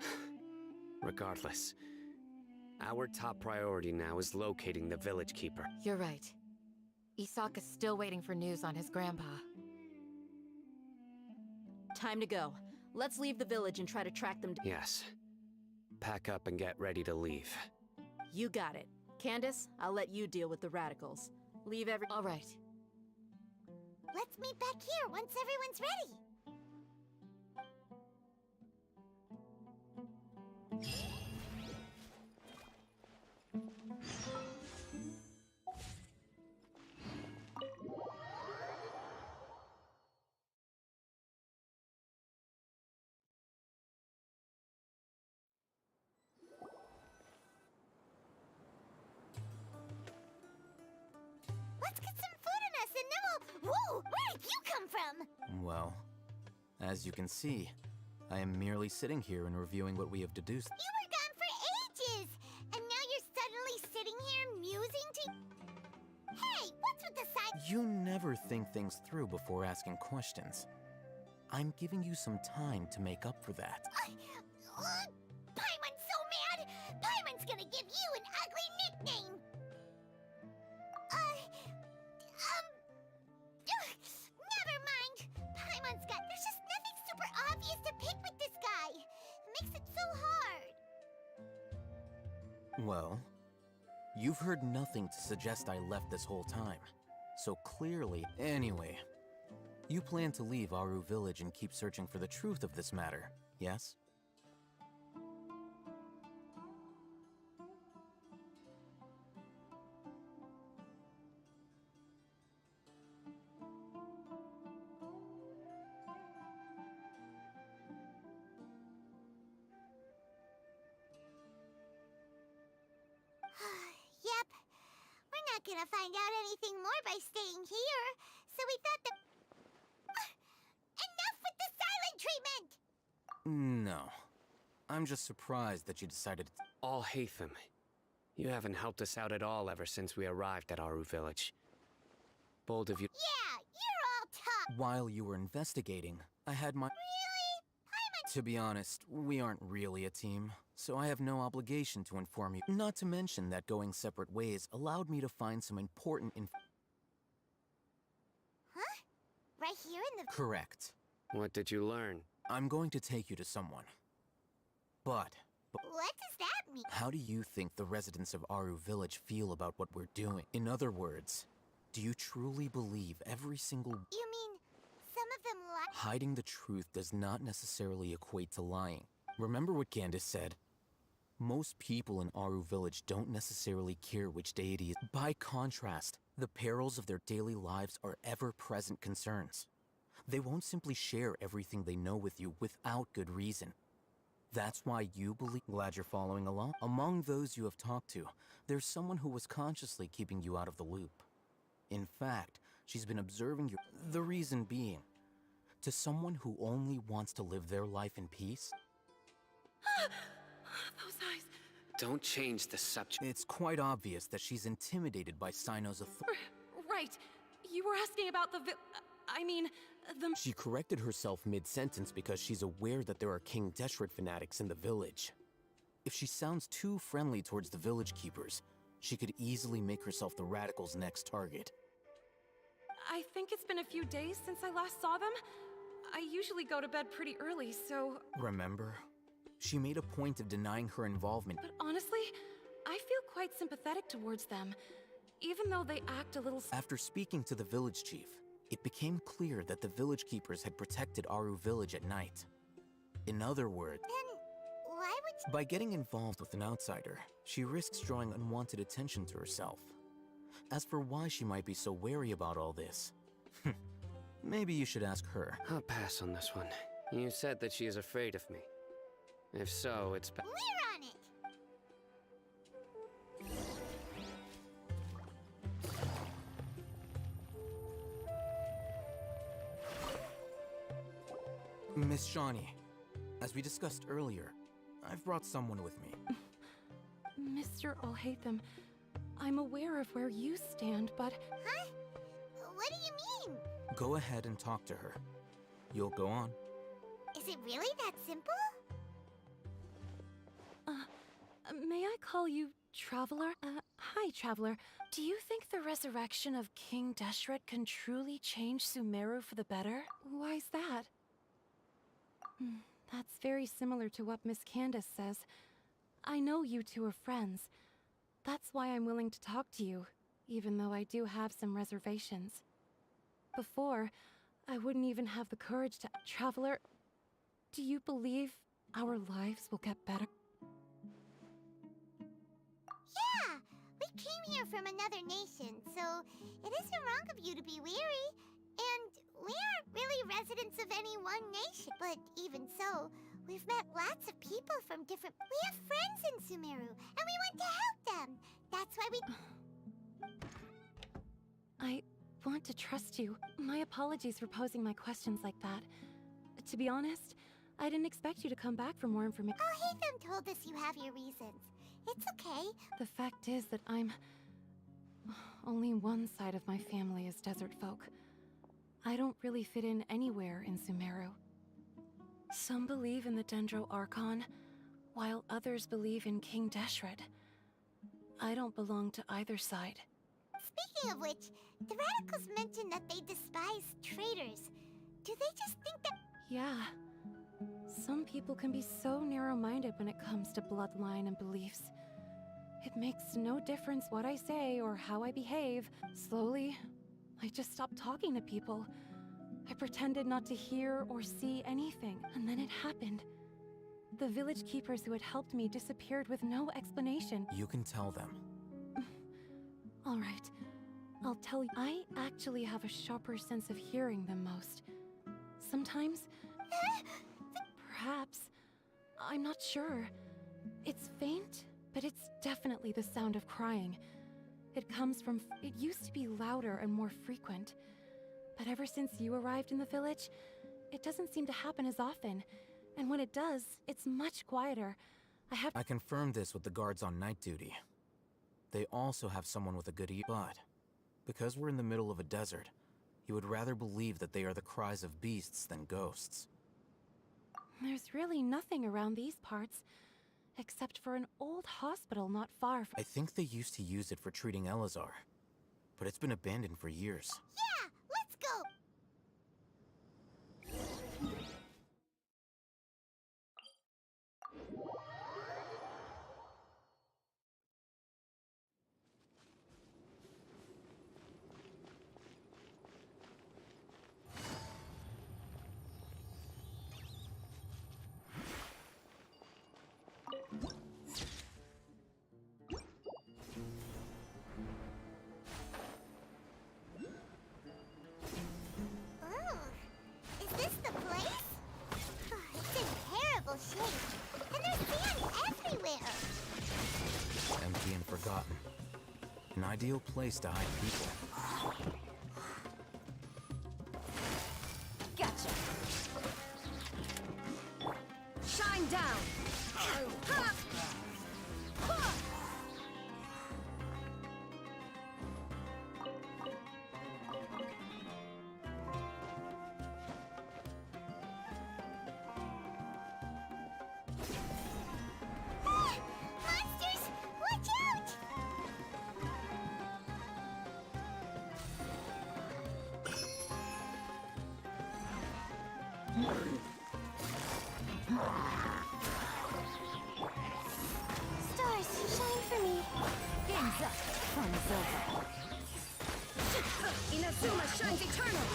Regardless, our top priority now is locating the village keeper. You're right. Isak is still waiting for news on his grandpa. Time to go. Let's leave the village and try to track them down. Yes. Pack up and get ready to leave. You got it. Candace, I'll let you deal with the radicals. Leave every— All right. Let's meet back here once everyone's ready. Let's get some food in us and then we'll... Whoa! Where did you come from? Well, as you can see, I am merely sitting here and reviewing what we have deduced. You were gone for ages! And now you're suddenly sitting here musing to... Hey, what's with the side... You never think things through before asking questions. I'm giving you some time to make up for that. Paimon's so mad! Paimon's gonna give you an ugly nickname! Never mind! Paimon's got... There's just nothing super obvious to pick with this guy. It makes it so hard. Well, you've heard nothing to suggest I left this whole time. So clearly... Anyway, you plan to leave Aru Village and keep searching for the truth of this matter, yes? Yep. We're not gonna find out anything more by staying here, so we thought that... Enough with the silent treatment! No. I'm just surprised that you decided to... All Hatham, you haven't helped us out at all ever since we arrived at Aru Village. Bold of you... Yeah, you're all tough! While you were investigating, I had my... Really? Paimon... To be honest, we aren't really a team, so I have no obligation to inform you. Not to mention that going separate ways allowed me to find some important Huh? Right here in the... Correct. What did you learn? I'm going to take you to someone. But What does that mean? how do you think the residents of Aru Village feel about what we're doing? In other words, do you truly believe every single... You mean, some of them lie? Hiding the truth does not necessarily equate to lying. Remember what Candace said? Most people in Aru Village don't necessarily care which deity is. By contrast, the perils of their daily lives are ever-present concerns. They won't simply share everything they know with you without good reason. That's why you believe... Glad you're following along. Among those you have talked to, there's someone who was consciously keeping you out of the loop. In fact, She's been observing you. The reason being, to someone who only wants to live their life in peace, Those eyes. Don't change the subject. it's quite obvious that she's intimidated by Sino's authority. Right. You were asking about the I mean, the... She corrected herself mid-sentence because she's aware that there are King Deshret fanatics in the village. If she sounds too friendly towards the village keepers, she could easily make herself the Radicals' next target. I think it's been a few days since I last saw them. I usually go to bed pretty early, so... Remember? She made a point of denying her involvement. But honestly, I feel quite sympathetic towards them, even though they act a little... After speaking to the village chief, it became clear that the village keepers had protected Aru village at night. In other words, Then why would by getting involved with an outsider, she risks drawing unwanted attention to herself. As for why she might be so wary about all this, maybe you should ask her. I'll pass on this one. You said that she is afraid of me. If so, it's We're on it! Miss Shawnee, as we discussed earlier, I've brought someone with me. Mr. Alhaitham, I'm aware of where you stand, but... Huh? What do you mean? Go ahead and talk to her. You'll go on. Is it really that simple? May I call you Traveler? Hi, Traveler. Do you think the resurrection of King Deshret can truly change Sumeru for the better? Why's that? That's very similar to what Miss Candace says. I know you two are friends. That's why I'm willing to talk to you, even though I do have some reservations. Before, I wouldn't even have the courage to... Traveler, do you believe our lives will get better? Yeah! We came here from another nation, so it isn't wrong of you to be weary. And we aren't really residents of any one nation. But even so, we've met lots of people from different... We have friends in Sumeru, and we want to help them. That's why we... I want to trust you. My apologies for posing my questions like that. To be honest, I didn't expect you to come back for more information. Alhaitham told us you have your reasons. It's okay. The fact is that I'm... Only one side of my family is desert folk. I don't really fit in anywhere in Sumeru. Some believe in the Dendro Archon, while others believe in King Deshret. I don't belong to either side. Speaking of which, the Radicals mentioned that they despise traitors. Do they just think that... Yeah. Some people can be so narrow-minded when it comes to bloodline and beliefs. It makes no difference what I say or how I behave. Slowly, I just stopped talking to people. I pretended not to hear or see anything, and then it happened. The village keepers who had helped me disappeared with no explanation. You can tell them. All right. I'll tell you. I actually have a sharper sense of hearing than most. Sometimes... Perhaps. I'm not sure. It's faint, but it's definitely the sound of crying. It comes from... It used to be louder and more frequent. But ever since you arrived in the village, it doesn't seem to happen as often. And when it does, it's much quieter. I confirmed this with the guards on night duty. They also have someone with a good ear, but because we're in the middle of a desert, you would rather believe that they are the cries of beasts than ghosts. There's really nothing around these parts, except for an old hospital not far from... I think they used to use it for treating Elazar, but it's been abandoned for years. Yeah, let's go! Empty and forgotten. An ideal place to hide people. Gotcha. Shine down. Ha! Ha! Monsters! Watch out! Stars, shine for me. Game's up. Fun's over. Inazuma shines eternal.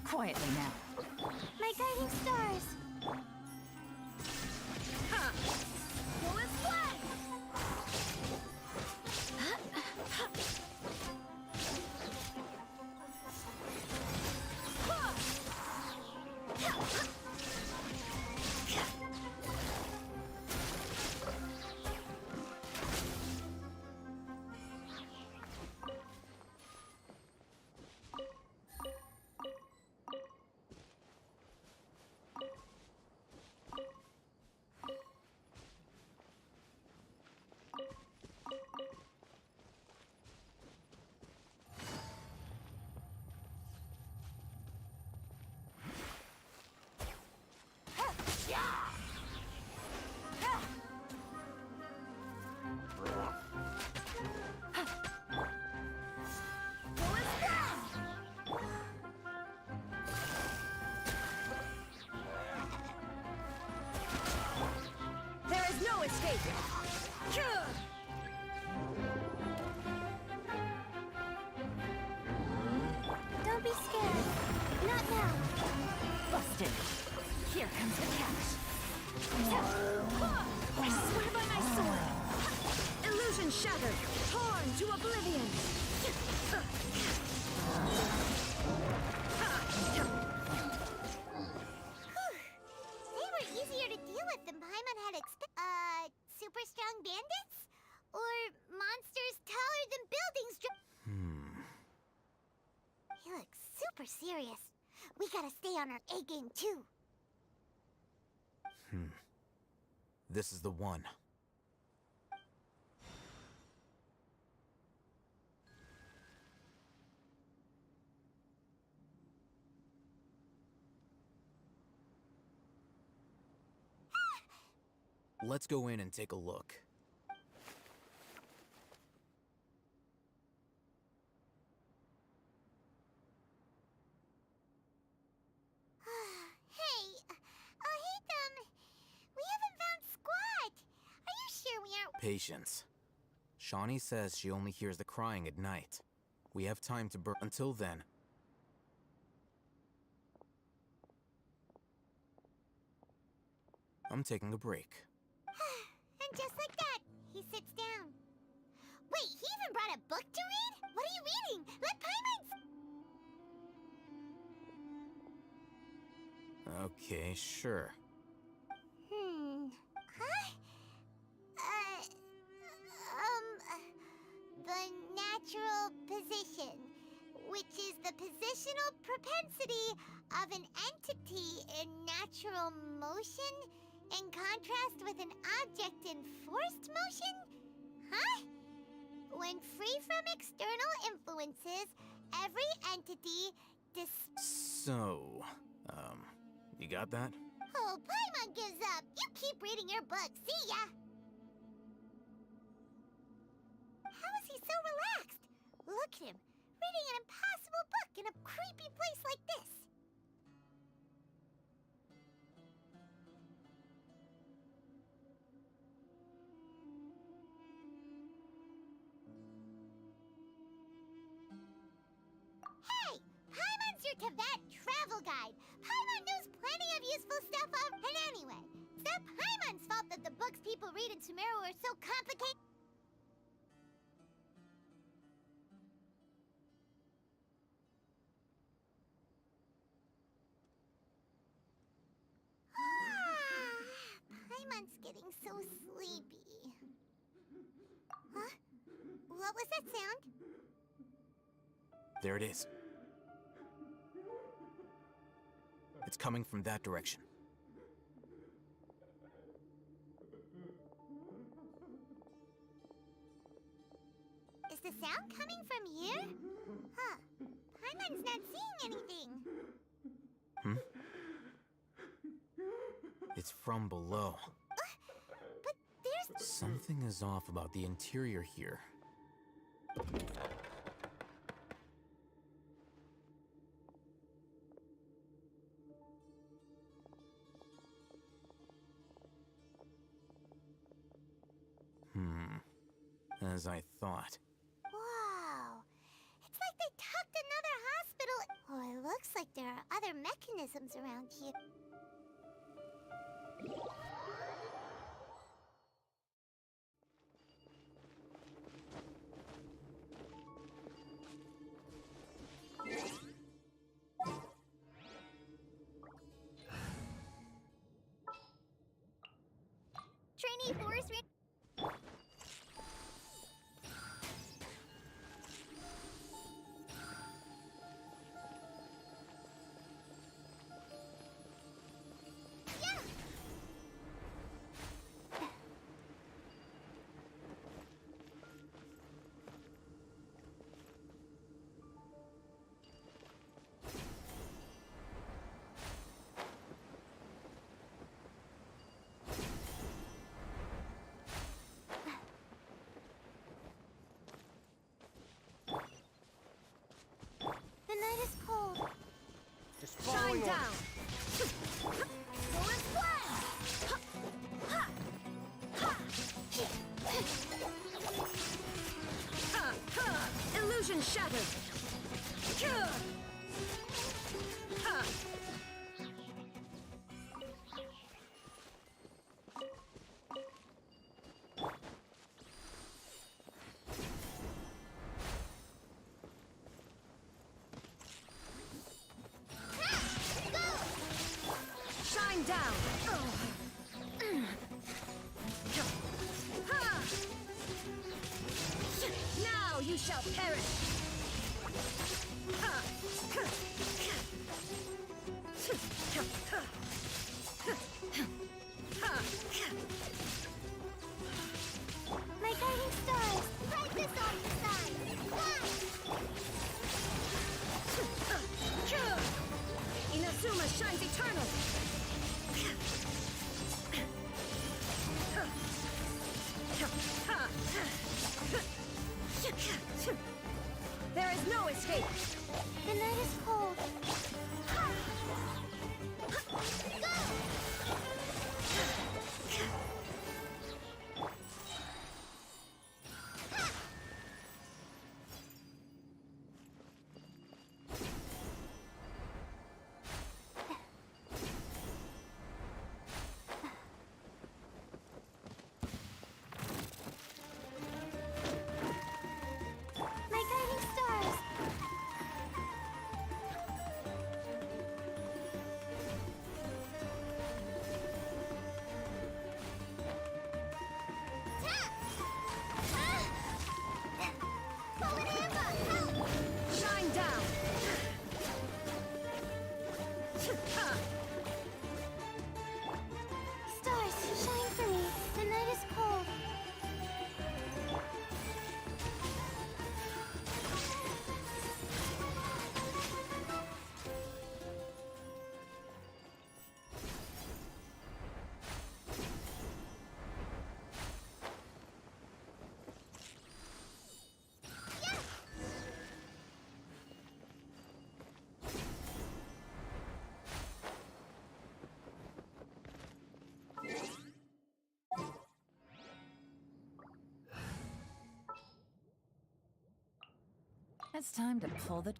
Quietly now. My guiding stars. Ha! Fullest flag! There is no escape. Don't be scared. Not now. Busted. Here comes the catch. I swear by my sword. Illusion shattered. Torn to oblivion. They were easier to deal with than Paimon had expected. Super strong bandits? Or monsters taller than buildings? He looks super serious. We gotta stay on our A game too. This is the one. Let's go in and take a look. Hey, we haven't found squat. Are you sure we aren't? Patience. Shawnee says she only hears the crying at night. We have time to burn. Until then. I'm taking a break. And just like that, he sits down. Wait, he even brought a book to read? What are you reading? Let Paimon... Okay, sure. Huh? The natural position, which is the positional propensity of an entity in natural motion In contrast with an object in forced motion? Huh? When free from external influences, every entity So, you got that? Oh, Paimon gives up. You keep reading your book. See ya! How is he so relaxed? Look at him, reading an impossible book in a creepy place like this. Hey! Paimon's your Tibet travel guide. Paimon knows plenty of useful stuff and anyway, it's not Paimon's fault that the books people read in Sumeru are so complicated. Paimon's getting so sleepy. Huh? What was that sound? There it is. It's coming from that direction. Is the sound coming from here? Huh. Paimon's not seeing anything. It's from below. But there's... Something is off about the interior here. As I thought. Wow. It's like they tucked another hospital... Oh, it looks like there are other mechanisms around here. Trainee Forest Ranger... The night is cold. Just Shine down! Forest Blast! Illusion shattered! Shine down! Now you shall perish! My guiding stars, right this off the side. Inazuma shines eternal! There is no escape! The night is cold. Go! My guiding stars. Shine down! Stars, It's time to pull the...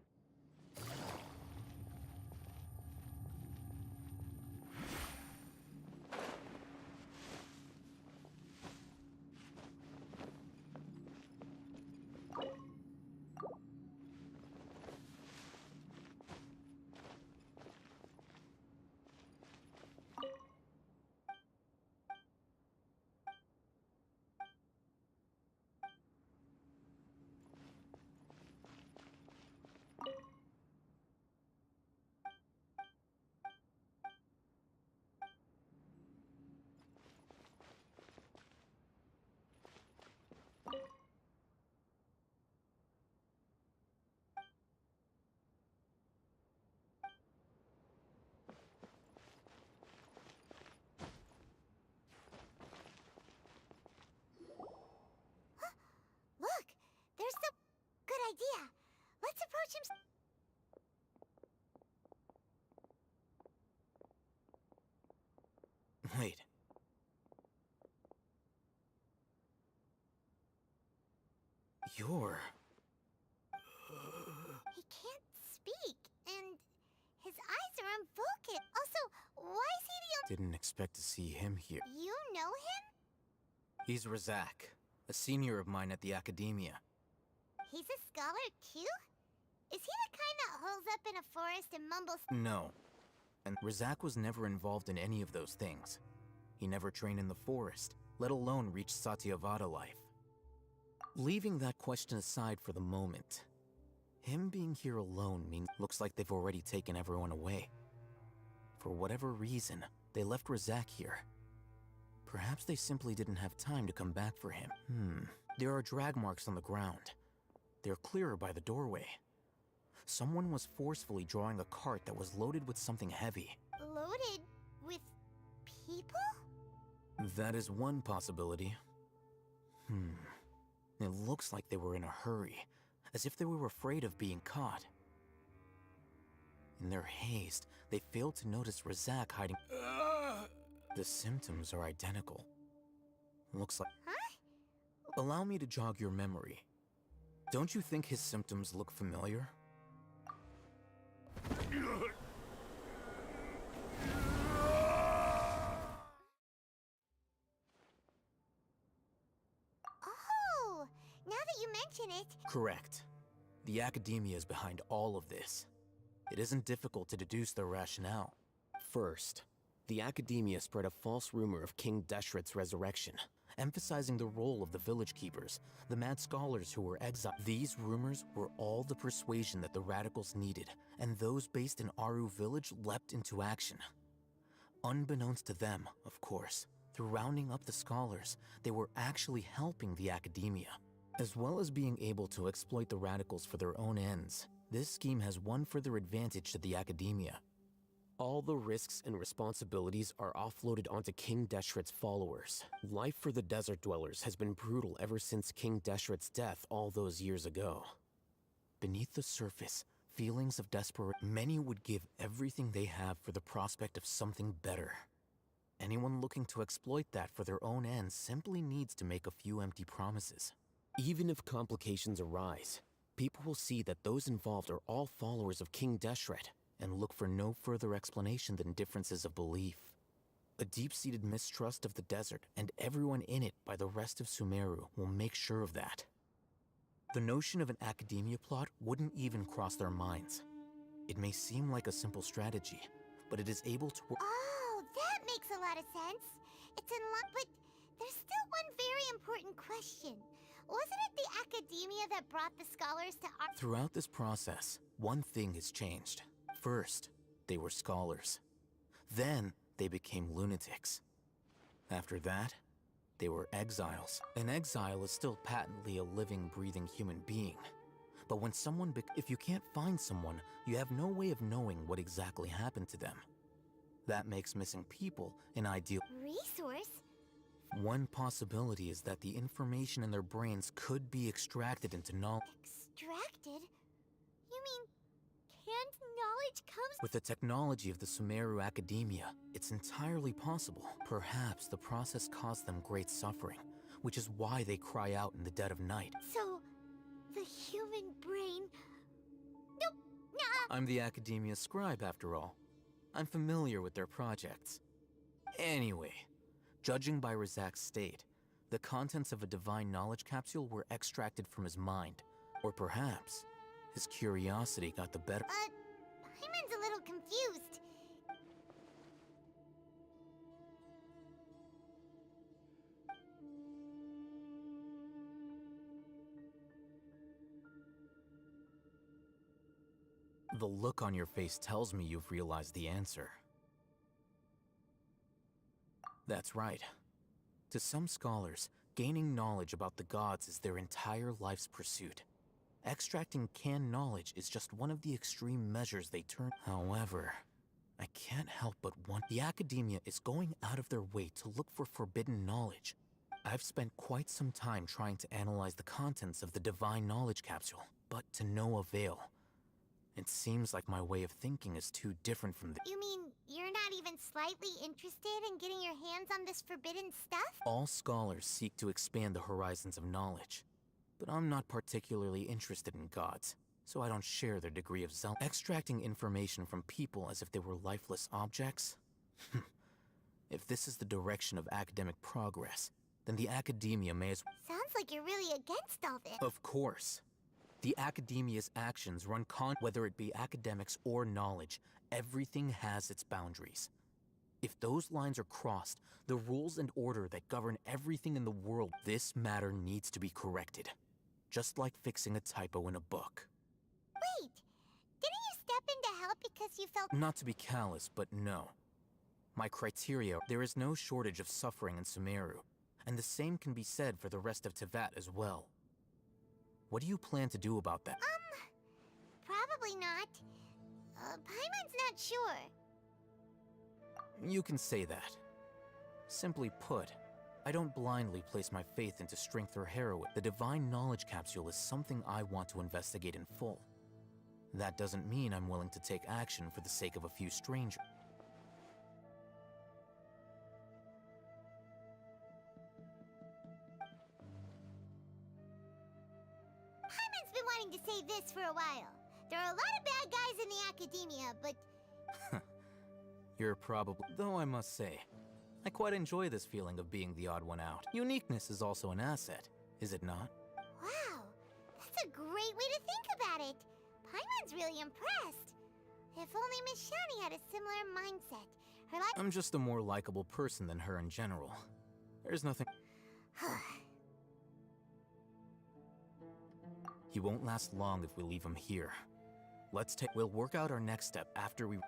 Look, there's the good idea. Let's approach him. Wait. You're... He can't speak, and his eyes are unfocused. Also, why is he the Didn't expect to see him here. only... You know him? He's Razak, a senior of mine at the Academia. He's a scholar, too? Is he the kind that holes up in a forest and mumbles... No. And Razak was never involved in any of those things. He never trained in the forest, let alone reach Satyavada life. Leaving that question aside for the moment, him being here alone looks like they've already taken everyone away. For whatever reason, they left Razak here. Perhaps they simply didn't have time to come back for him. There are drag marks on the ground. They're clearer by the doorway. Someone was forcefully drawing a cart that was loaded with something heavy. Loaded with people? That is one possibility. It looks like they were in a hurry, as if they were afraid of being caught. In their haste, they failed to notice Razak hiding. The symptoms are identical. Looks like... Huh? Allow me to jog your memory. Don't you think his symptoms look familiar? Oh, now that you mention it... Correct. The Academia is behind all of this. It isn't difficult to deduce their rationale. First, the Academia spread a false rumor of King Deshret's resurrection, emphasizing the role of the village keepers, the mad scholars who were exiled. These rumors were all the persuasion that the radicals needed, and those based in Aru village leapt into action. Unbeknownst to them, of course, through rounding up the scholars, they were actually helping the Academia. As well as being able to exploit the radicals for their own ends, this scheme has one further advantage to the Academia. all the risks and responsibilities are offloaded onto King Deshret's followers. Life for the desert dwellers has been brutal ever since King Deshret's death all those years ago. Beneath the surface, feelings of desperation. Many would give everything they have for the prospect of something better. Anyone looking to exploit that for their own ends simply needs to make a few empty promises. Even if complications arise, people will see that those involved are all followers of King Deshret, and look for no further explanation than differences of belief. A deep-seated mistrust of the desert and everyone in it by the rest of Sumeru will make sure of that. The notion of an academia plot wouldn't even cross their minds. It may seem like a simple strategy, but it is able to work. Oh, that makes a lot of sense. It's in line, but there's still one very important question. Wasn't it the academia that brought the scholars to our— Throughout this process, one thing has changed. First, they were scholars. Then, they became lunatics. After that, they were exiles. An exile is still patently a living, breathing human being. But when someone if you can't find someone, you have no way of knowing what exactly happened to them. That makes missing people an ideal resource. One possibility is that the information in their brains could be extracted into knowledge. Extracted? You mean, can't knowledge comes— With the technology of the Sumeru Academia, it's entirely possible. Perhaps the process caused them great suffering, which is why they cry out in the dead of night. So, the human brain I'm the Academia scribe, after all. I'm familiar with their projects. Anyway, judging by Razak's state, the contents of a divine knowledge capsule were extracted from his mind. Or perhaps, his curiosity got the better. Paimon's a little confused. The look on your face tells me you've realized the answer. That's right. To some scholars, gaining knowledge about the gods is their entire life's pursuit. Extracting canned knowledge is just one of the extreme measures they turn. However, I can't help but wonder. The Academia is going out of their way to look for forbidden knowledge. I've spent quite some time trying to analyze the contents of the divine knowledge capsule, but to no avail. It seems like my way of thinking is too different from the— You mean you're not even slightly interested in getting your hands on this forbidden stuff? All scholars seek to expand the horizons of knowledge, but I'm not particularly interested in gods, so I don't share their degree of zeal. Extracting information from people as if they were lifeless objects? If this is the direction of academic progress, then the Academia may as— Sounds like you're really against all this. Of course. The Academia's actions run whether it be academics or knowledge, everything has its boundaries. If those lines are crossed, the rules and order that govern everything in the world, this matter needs to be corrected. Just like fixing a typo in a book. Wait, didn't you step in to help because you felt— Not to be callous, but no. My criteria, there is no shortage of suffering in Sumeru, and the same can be said for the rest of Teyvat as well. What do you plan to do about that? Probably not. Paimon's not sure. You can say that. Simply put, I don't blindly place my faith into strength or heroism. The divine knowledge capsule is something I want to investigate in full. That doesn't mean I'm willing to take action for the sake of a few strangers. Paimon's been wanting to say this for a while. There are a lot of bad guys in the Academia, but You're probably— Though I must say, I quite enjoy this feeling of being the odd one out. Uniqueness is also an asset, is it not? wow, that's a great way to think about it. Paimon's really impressed. If only Miss Shani had a similar mindset. Her life— I'm just a more likable person than her in general. There's nothing— He won't last long if we leave him here. We'll work out our next step after we—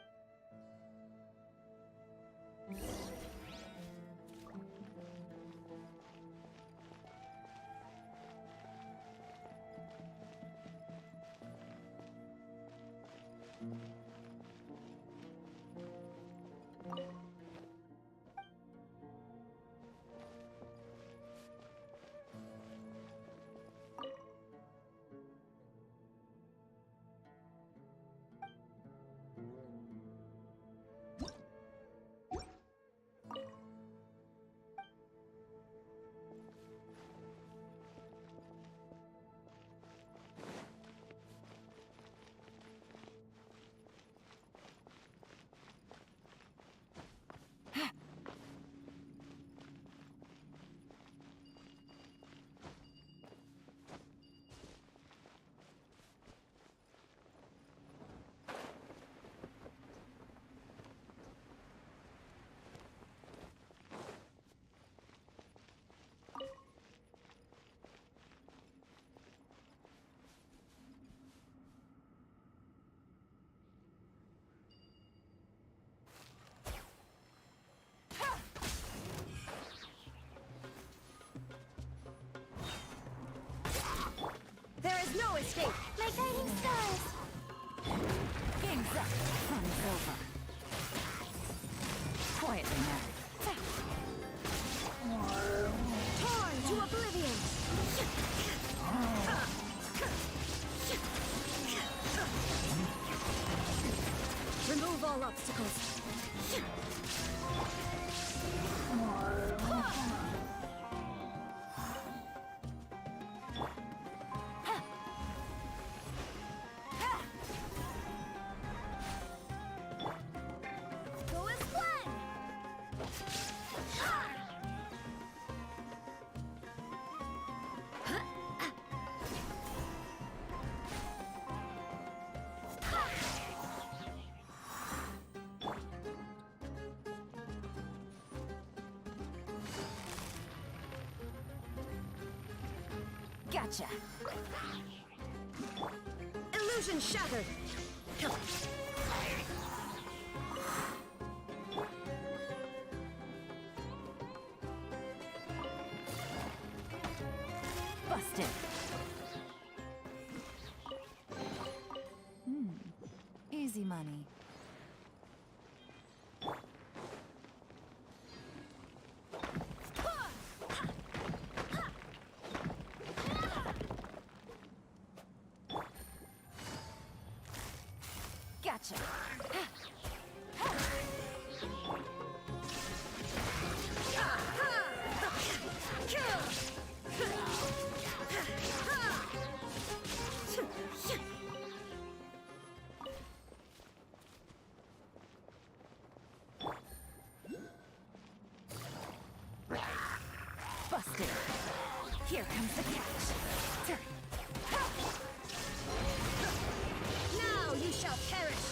There is no escape! My guiding stars! Game's up. Fun's over. Quietly now. Torn to oblivion! Remove all obstacles. Gotcha. Illusion shattered. Busted. Easy money. Gotcha. Busted. Here comes the catch. Now you shall perish.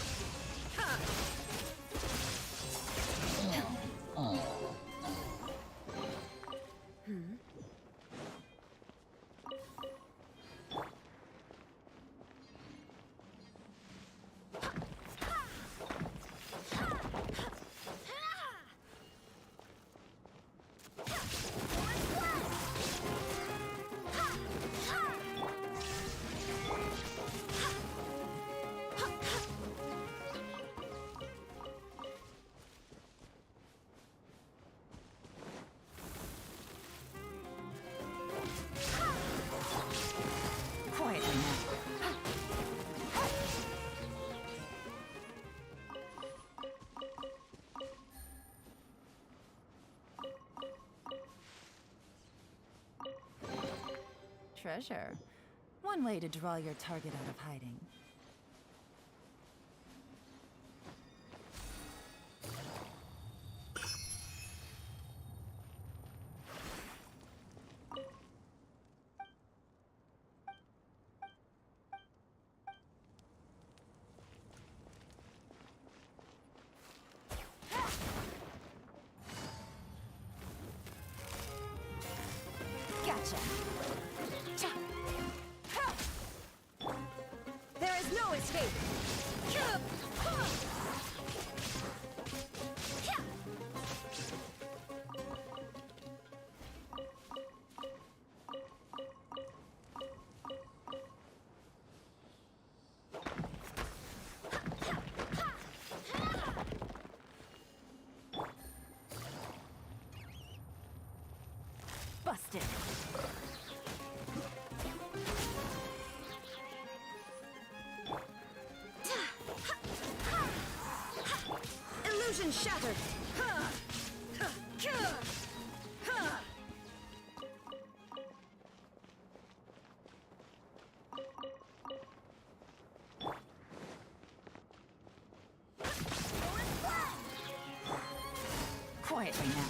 Quietly now. Treasure. One way to draw your target out of hiding. Gotcha. There is no escape. Busted. Illusion shattered. Quietly now.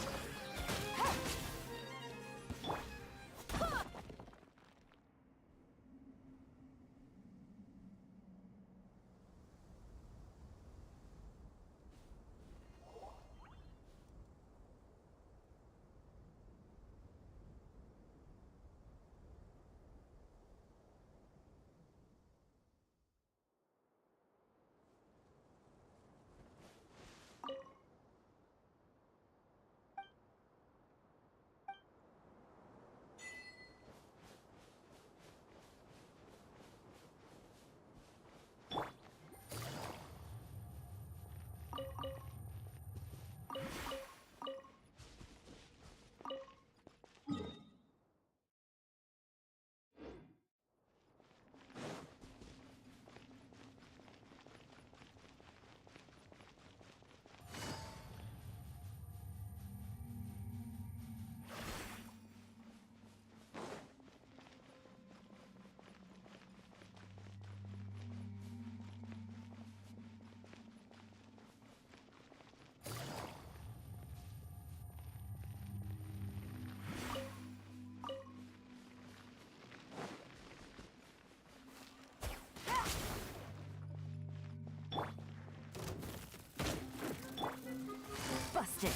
Busted.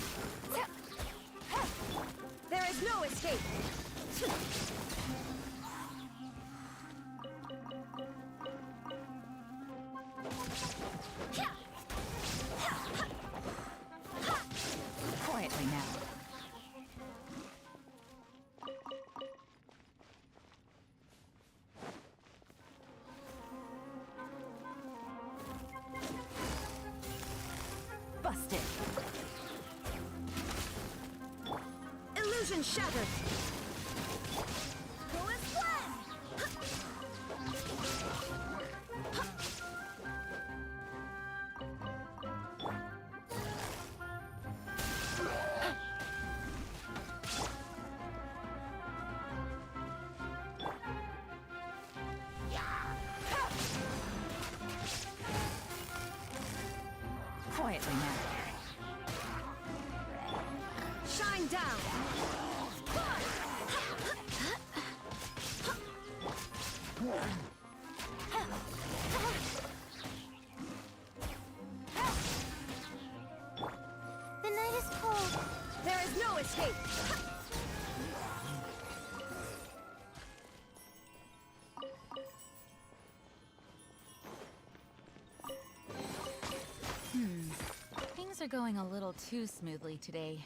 There is no escape. Fantastic! Illusion shattered! Go as planned! Quietly now. Shine down! The night is cold. There is no escape! Things are going a little too smoothly today.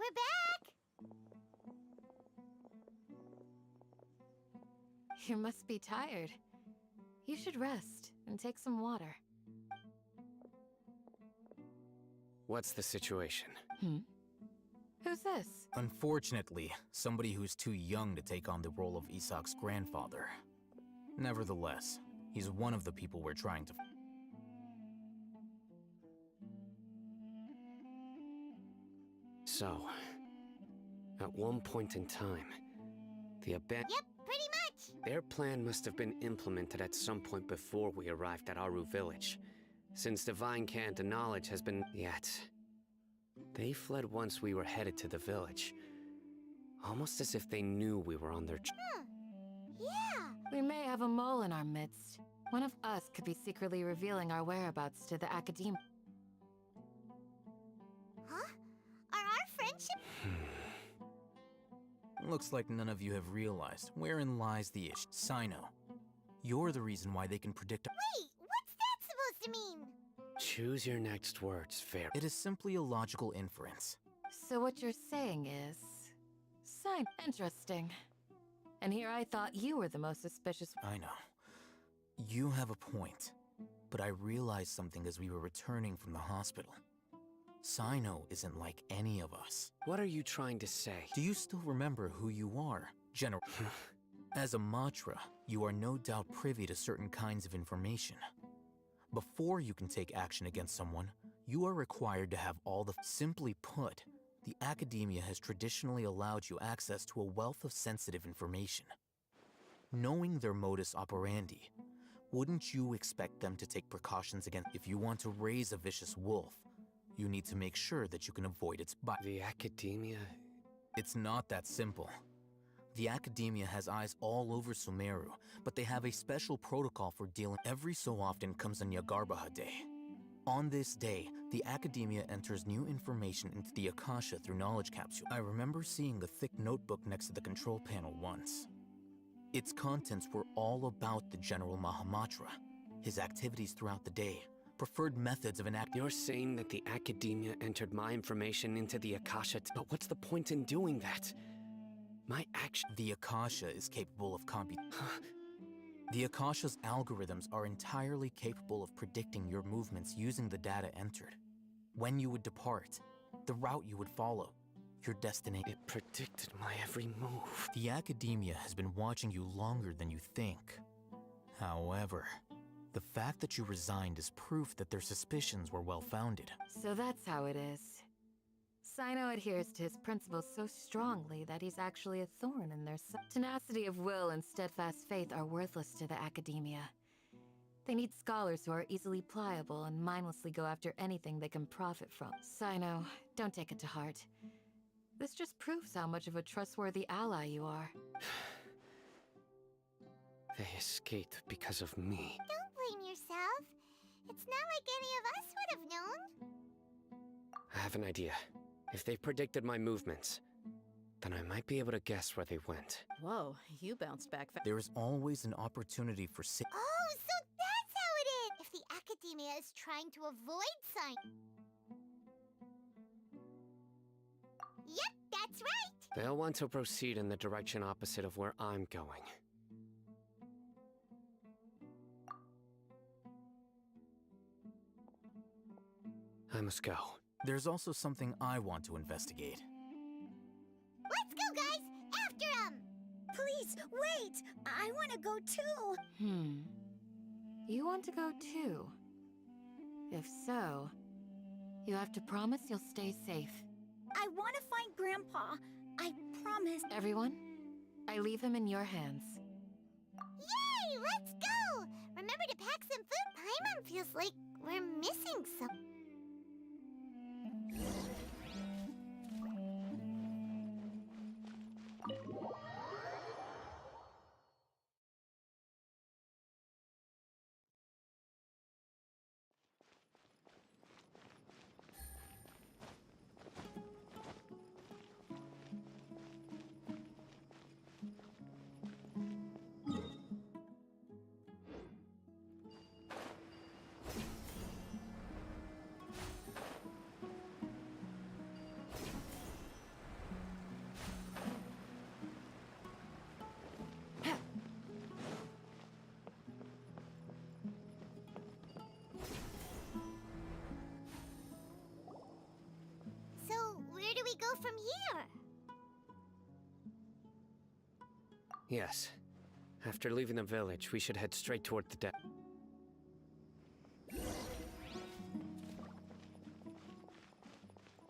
We're back! You must be tired. You should rest and take some water. What's the situation? Who's this? Unfortunately, somebody who's too young to take on the role of Isak's grandfather. Nevertheless, he's one of the people we're trying to... So, at one point in time, the Yep, pretty much! Their plan must have been implemented at some point before we arrived at Aru village, since Divine Cant and knowledge has been yet. They fled once we were headed to the village, almost as if they knew we were on their Yeah! We may have a mole in our midst. One of us could be secretly revealing our whereabouts to the academia. Huh? Are our friendship... Looks like none of you have realized wherein lies the issue. Sino, you're the reason why they can predict... Wait, what's that supposed to mean? Choose your next words, fair. It is simply a logical inference. So what you're saying is... Sign. Interesting. And here I thought you were the most suspicious... I know. You have a point. But I realized something as we were returning from the hospital. Sino isn't like any of us. What are you trying to say? Do you still remember who you are, General? As a Matra, you are no doubt privy to certain kinds of information. Before you can take action against someone, you are required to have all the... Simply put, the academia has traditionally allowed you access to a wealth of sensitive information. Knowing their modus operandi, wouldn't you expect them to take precautions against... If you want to raise a vicious wolf, you need to make sure that you can avoid its bite. The academia... It's not that simple. The academia has eyes all over Sumeru, but they have a special protocol for dealing. Every so often comes a Nyagarbaha day. On this day, the academia enters new information into the Akasha through knowledge capsule. I remember seeing a thick notebook next to the control panel once. Its contents were all about the General Mahamatra, his activities throughout the day, preferred methods of You're saying that the academia entered my information into the Akasha, but what's the point in doing that? My action... The Akasha is capable of The Akasha's algorithms are entirely capable of predicting your movements using the data entered. When you would depart, the route you would follow, your destination. It predicted my every move. The academia has been watching you longer than you think. However, the fact that you resigned is proof that their suspicions were well-founded. So that's how it is. Sino adheres to his principles so strongly that he's actually a thorn in their side. Tenacity of will and steadfast faith are worthless to the academia. They need scholars who are easily pliable and mindlessly go after anything they can profit from. Sino, don't take it to heart. This just proves how much of a trustworthy ally you are. They escaped because of me. Don't blame yourself. It's not like any of us would have known. I have an idea. If they predicted my movements, then I might be able to guess where they went. Whoa, you bounced back fast. There is always an opportunity for Oh, so that's how it is! If the Academia is trying to avoid sign... Yep, that's right! They'll want to proceed in the direction opposite of where I'm going. I must go. There's also something I want to investigate. Let's go, guys! After 'em! Please, wait! I want to go too! You want to go too? If so, you have to promise you'll stay safe. I want to find Grandpa. I promise. Everyone, I leave him in your hands. Yay! Let's go! Remember to pack some food. Paimon feels like we're missing some... So, where do we go from here? Yes. After leaving the village, we should head straight toward the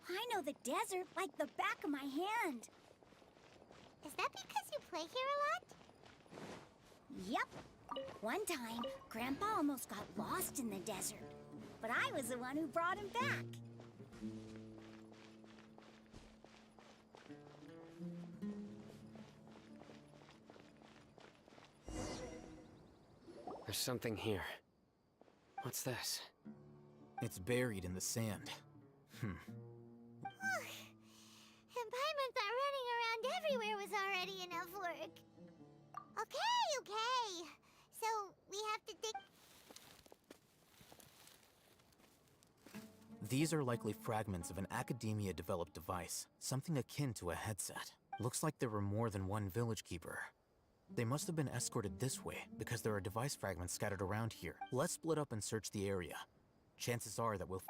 I know the desert like the back of my hand. Is that because you play here a lot? Yep. One time, Grandpa almost got lost in the desert. But I was the one who brought him back. There's something here. What's this? It's buried in the sand. And Paimon thought running around everywhere was already enough work. Okay. So, we have to dig... These are likely fragments of an Academia-developed device, something akin to a headset. Looks like there were more than one village keeper. They must have been escorted this way, because there are device fragments scattered around here. Let's split up and search the area. Chances are that we'll...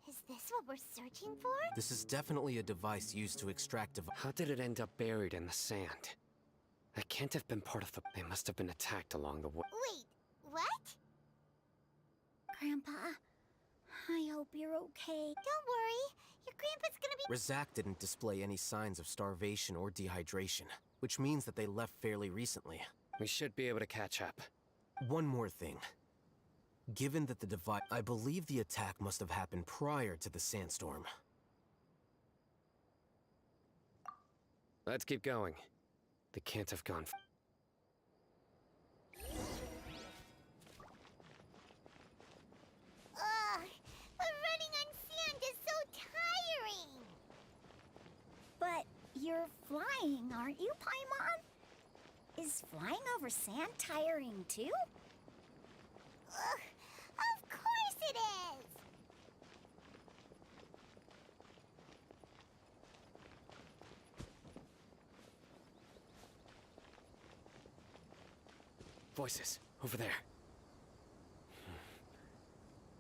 Is this what we're searching for? This is definitely a device used to extract How did it end up buried in the sand? That can't have been part of the... They must have been attacked along the way. Wait, what? Grandpa, I hope you're okay. Don't worry. Your grandpa's gonna be... Razak didn't display any signs of starvation or dehydration, which means that they left fairly recently. We should be able to catch up. One more thing. Given that the device... I believe the attack must have happened prior to the sandstorm. Let's keep going. They can't have gone... Ugh, but running on sand is so tiring. But you're flying, aren't you, Paimon? Is flying over sand tiring too? Ugh, of course it is. Voices, over there.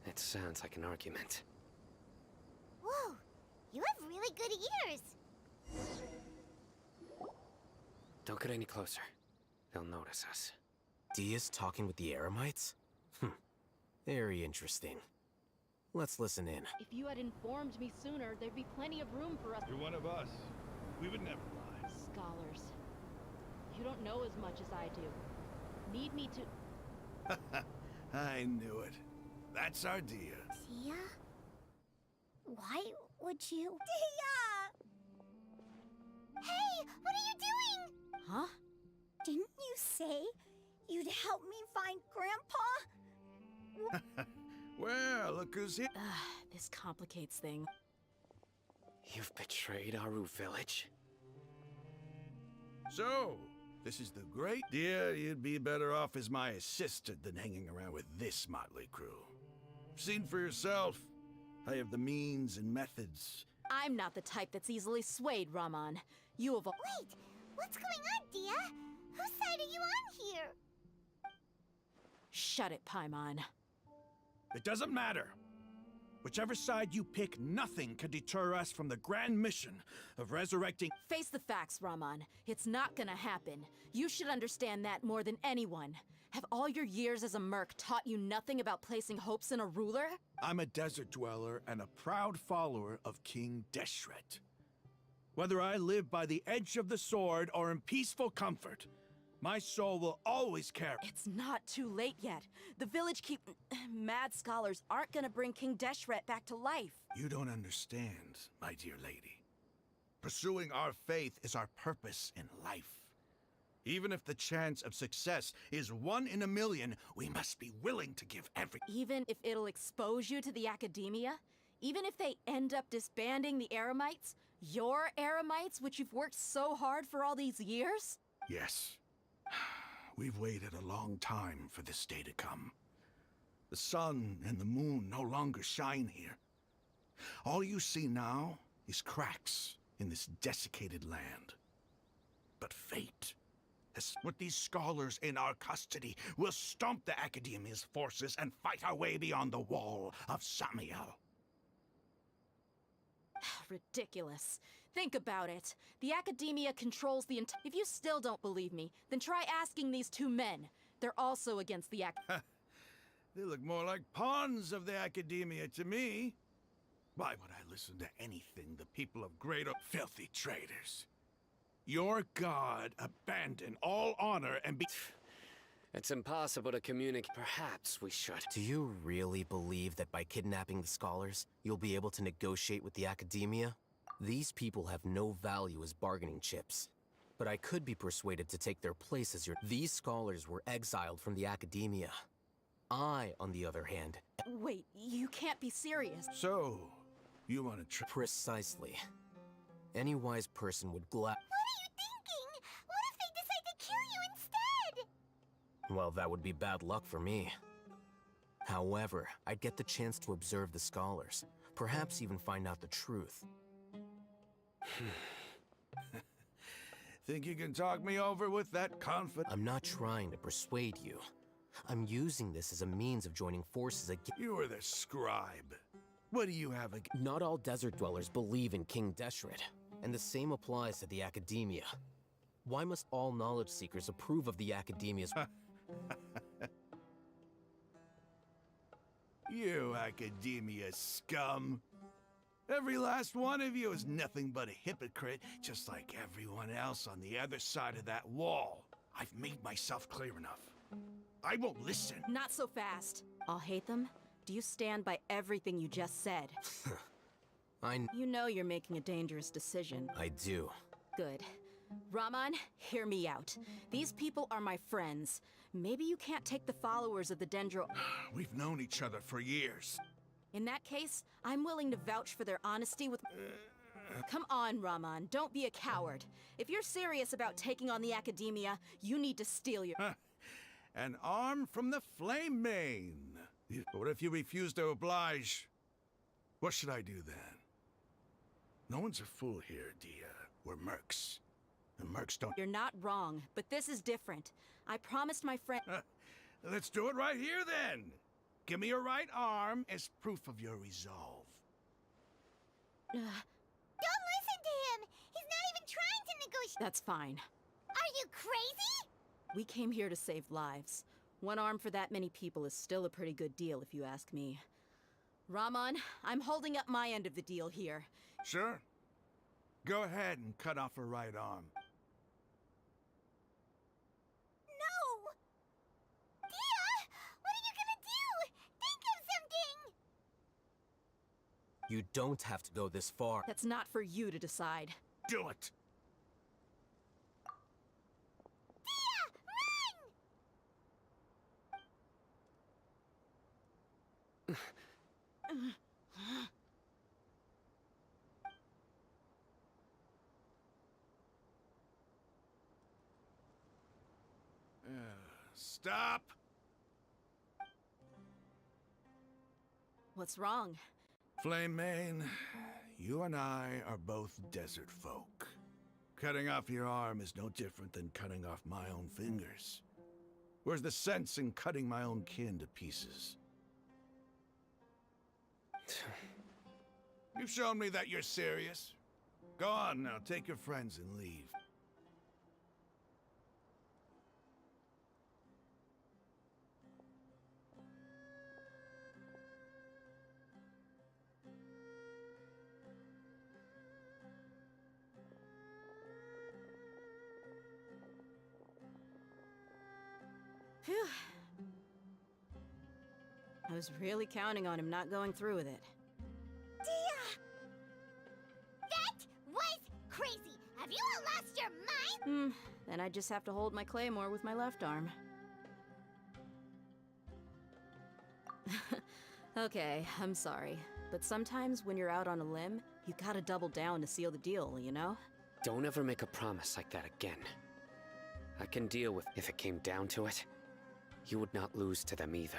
It sounds like an argument. Whoa, you have really good ears. Don't get any closer. They'll notice us. Dia's talking with the Eremites? Very interesting. Let's listen in. If you had informed me sooner, there'd be plenty of room for us. You're one of us. We would never lie. Scholars. You don't know as much as I do. Need me to... I knew it. That's our Dia. Dia? would you? Dia! Hey, what are you doing? Huh? Didn't you say you'd help me find Grandpa? Well, look who's here. This complicates things. You've betrayed Aru village. So, this is the great... Dear, you'd be better off as my assistant than hanging around with this motley crew. Seen for yourself. I have the means and methods. I'm not the type that's easily swayed, Raman. You have... Wait, what's going on, Dia? Whose side are you on here? Shut it, Paimon. It doesn't matter. Whichever side you pick, nothing can deter us from the grand mission of resurrecting... Face the facts, Raman. It's not gonna happen. You should understand that more than anyone. Have all your years as a merc taught you nothing about placing hopes in a ruler? I'm a desert dweller and a proud follower of King Deshret. Whether I live by the edge of the sword or in peaceful comfort, my soul will always carry... It's not too late yet. The village mad scholars aren't gonna bring King Deshret back to life. You don't understand, my dear lady. Pursuing our faith is our purpose in life. Even if the chance of success is 1 in a million, we must be willing to give every... Even if it'll expose you to the academia? Even if they end up disbanding the Eremites? Your Eremites, which you've worked so hard for all these years? Yes. We've waited a long time for this day to come. The sun and the moon no longer shine here. All you see now is cracks in this desiccated land. But fate has put these scholars in our custody. We'll stomp the Academia's forces and fight our way beyond the wall of Samiel. Ridiculous. Think about it. The Academia controls the entire... If you still don't believe me, then try asking these 2 men. They're also against the They look more like pawns of the Academia to me. Why would I listen to anything the people of Greater... Filthy traitors. Your god abandoned all honor and be... It's impossible to communicate. Perhaps we should. Do you really believe that by kidnapping the scholars, you'll be able to negotiate with the Academia? These people have no value as bargaining chips. But I could be persuaded to take their place as your... These scholars were exiled from the Academia. I, on the other hand... Wait, you can't be serious. So, you want to try... Precisely. Any wise person would What are you thinking? What if they decide to kill you instead? Well, that would be bad luck for me. However, I'd get the chance to observe the scholars. Perhaps even find out the truth. Think you can talk me over with that confidence? I'm not trying to persuade you. I'm using this as a means of joining forces against... You are the scribe. What do you have against... Not all desert dwellers believe in King Deshret, and the same applies to the Academia. Why must all knowledge seekers approve of the Academia's... You Academia scum. Every last one of you is nothing but a hypocrite, just like everyone else on the other side of that wall. I've made myself clear enough. I won't listen. Not so fast. I'll hate them. Do you stand by everything you just said? You know you're making a dangerous decision. I do. Good. Raman, hear me out. These people are my friends. Maybe you can't take the followers of the Dendro... We've known each other for years. In that case, I'm willing to vouch for their honesty with... Come on, Raman, don't be a coward. If you're serious about taking on the Academia, you need to steal your... An arm from the Flame Mane. What if you refuse to oblige? What should I do then? No one's a fool here, Dia. We're mercs. And mercs don't... You're not wrong, but this is different. I promised my friend... Let's do it right here, then. Give me your right arm as proof of your resolve. Don't listen to him! He's not even trying to negotiate! That's fine. Are you crazy? We came here to save lives. 1 arm for that many people is still a pretty good deal, if you ask me. Raman, I'm holding up my end of the deal here. Sure. Go ahead and cut off her right arm. No! Dia! What are you gonna do? Think of something! You don't have to go this far. That's not for you to decide. Do it! Stop! What's wrong? Flame Mane, you and I are both desert folk. Cutting off your arm is no different than cutting off my own fingers. Where's the sense in cutting my own kin to pieces? You've shown me that you're serious. Go on now, take your friends and leave. Phew. I was really counting on him not going through with it. Dia! That was crazy! Have you all lost your mind? Then I just have to hold my claymore with my left arm. Okay, I'm sorry. But sometimes when you're out on a limb, you gotta double down to seal the deal, you know? Don't ever make a promise like that again. I can deal with if it came down to it. You would not lose to them either.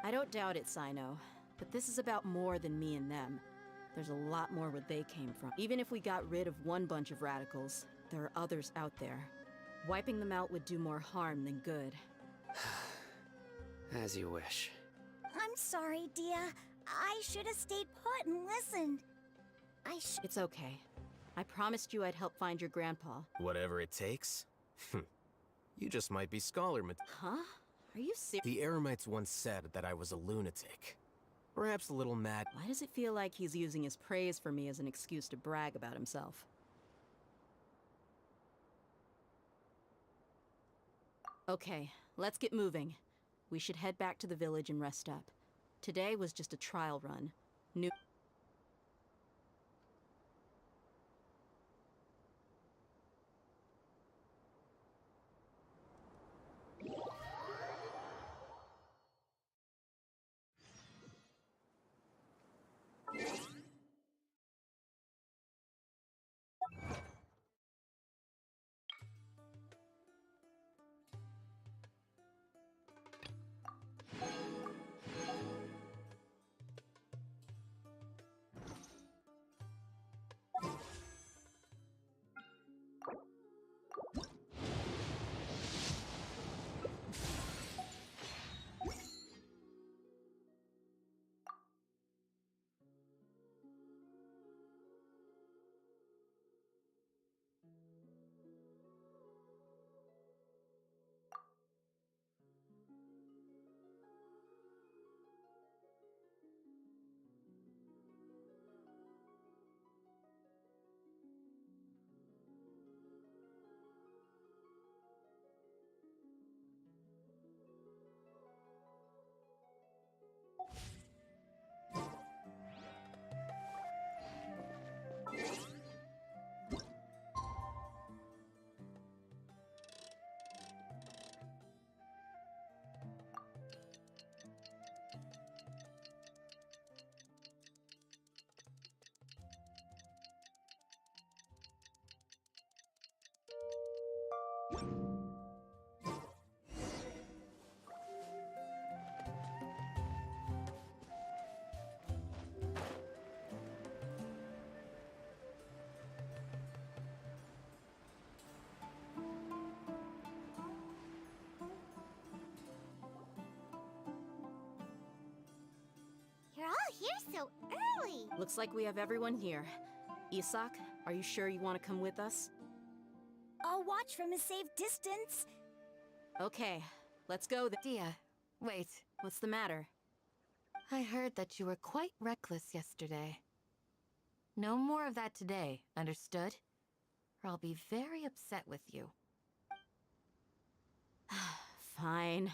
I don't doubt it, Sino. But this is about more than me and them. There's a lot more where they came from. Even if we got rid of one bunch of radicals, there are others out there. Wiping them out would do more harm than good. As you wish. I'm sorry, Dia. I should have stayed put and listened. It's okay. I promised you I'd help find your grandpa. Whatever it takes? You just might be scholar Huh? Are you serious? The Eremites once said that I was a lunatic. Perhaps a little mad. Why does it feel like he's using his praise for me as an excuse to brag about himself? Okay, let's get moving. We should head back to the village and rest up. Today was just a trial run. New... You're all here so early! Looks like we have everyone here. Isak, are you sure you want to come with us? I'll watch from a safe distance. Okay, let's go then. Dia, wait. What's the matter? I heard that you were quite reckless yesterday. No more of that today, understood? Or I'll be very upset with you. Fine.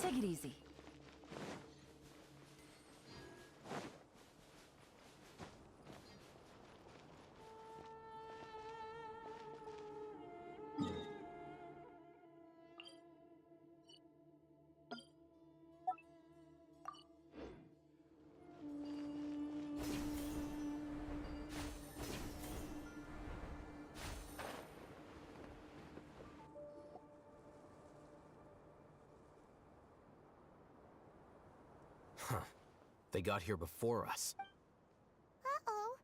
Take it easy. They got here before us. Uh-oh.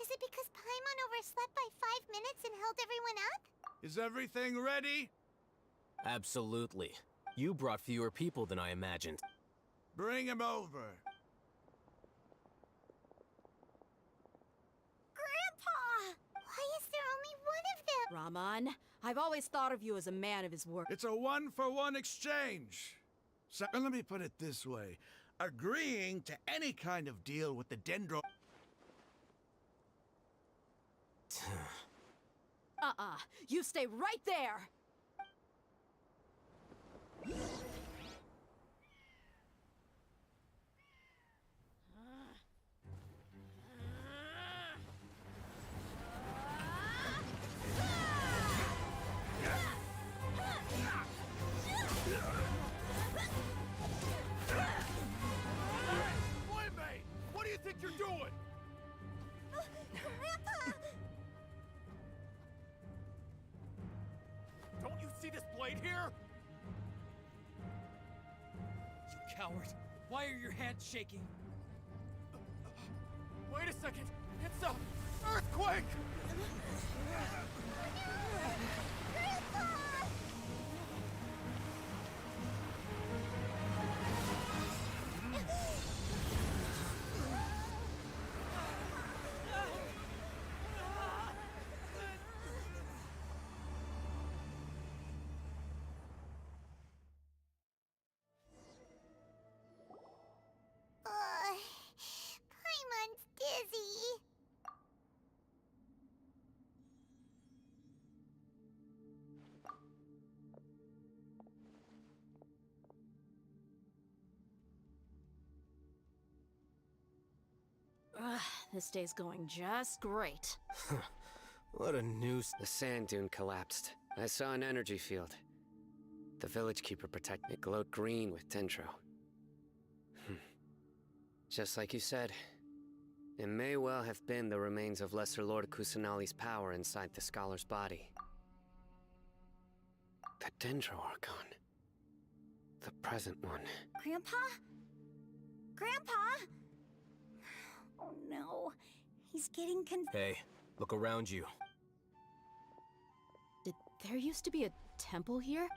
Is it because Paimon overslept by 5 minutes and held everyone up? Is everything ready? Absolutely. You brought fewer people than I imagined. Bring him over. Grandpa! Why is there only one of them? Raman, I've always thought of you as a man of his word. It's a one-for-one exchange. So let me put it this way. Agreeing to any kind of deal with the Dendro... You stay right there! Boy-mate! What do you think you're doing? Grandpa! Don't you see this blade here? You coward! Why are your hands shaking? Wait a second! It's a earthquake! Paimon's dizzy. This day's going just great. What a noose. The sand dune collapsed. I saw an energy field. The village keeper protected it glowed green with dendro. Just like you said, it may well have been the remains of Lesser Lord Kusanali's power inside the scholar's body. The Dendro Archon. The present one. Grandpa? Grandpa? Oh no. He's getting Hey, look around you. Did there used to be a temple here?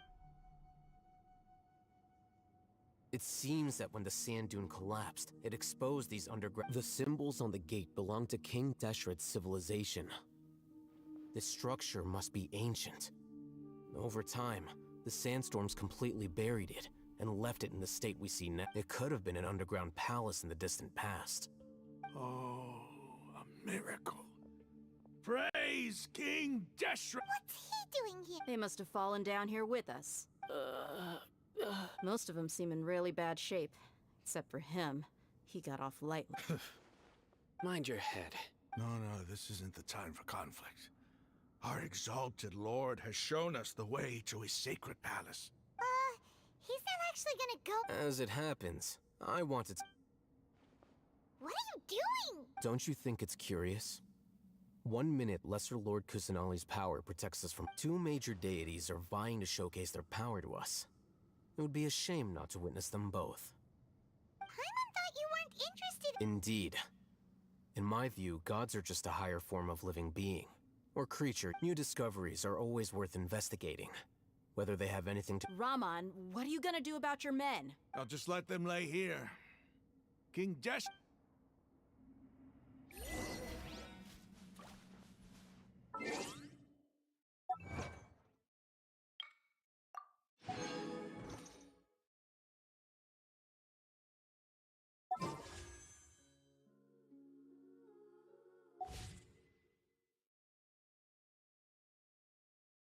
It seems that when the sand dune collapsed, it exposed these underground... The symbols on the gate belong to King Deshret's civilization. This structure must be ancient. Over time, the sandstorms completely buried it and left it in the state we see now. It could have been an underground palace in the distant past. Oh, a miracle. Praise King Deshret! What's he doing here? They must have fallen down here with us. Most of them seem in really bad shape. Except for him. He got off lightly. Mind your head. No, this isn't the time for conflict. Our exalted lord has shown us the way to his sacred palace. He's not actually gonna go. As it happens, I wanted to... What are you doing? Don't you think it's curious? 1 minute, Lesser Lord Kusanali's power protects us from... 2 major deities are vying to showcase their power to us. It would be a shame not to witness them both. Paimon thought you weren't interested. Indeed. In my view, gods are just a higher form of living being. Or creature. New discoveries are always worth investigating. Whether they have anything to... Raman, what are you gonna do about your men? I'll just let them lay here. King Desh...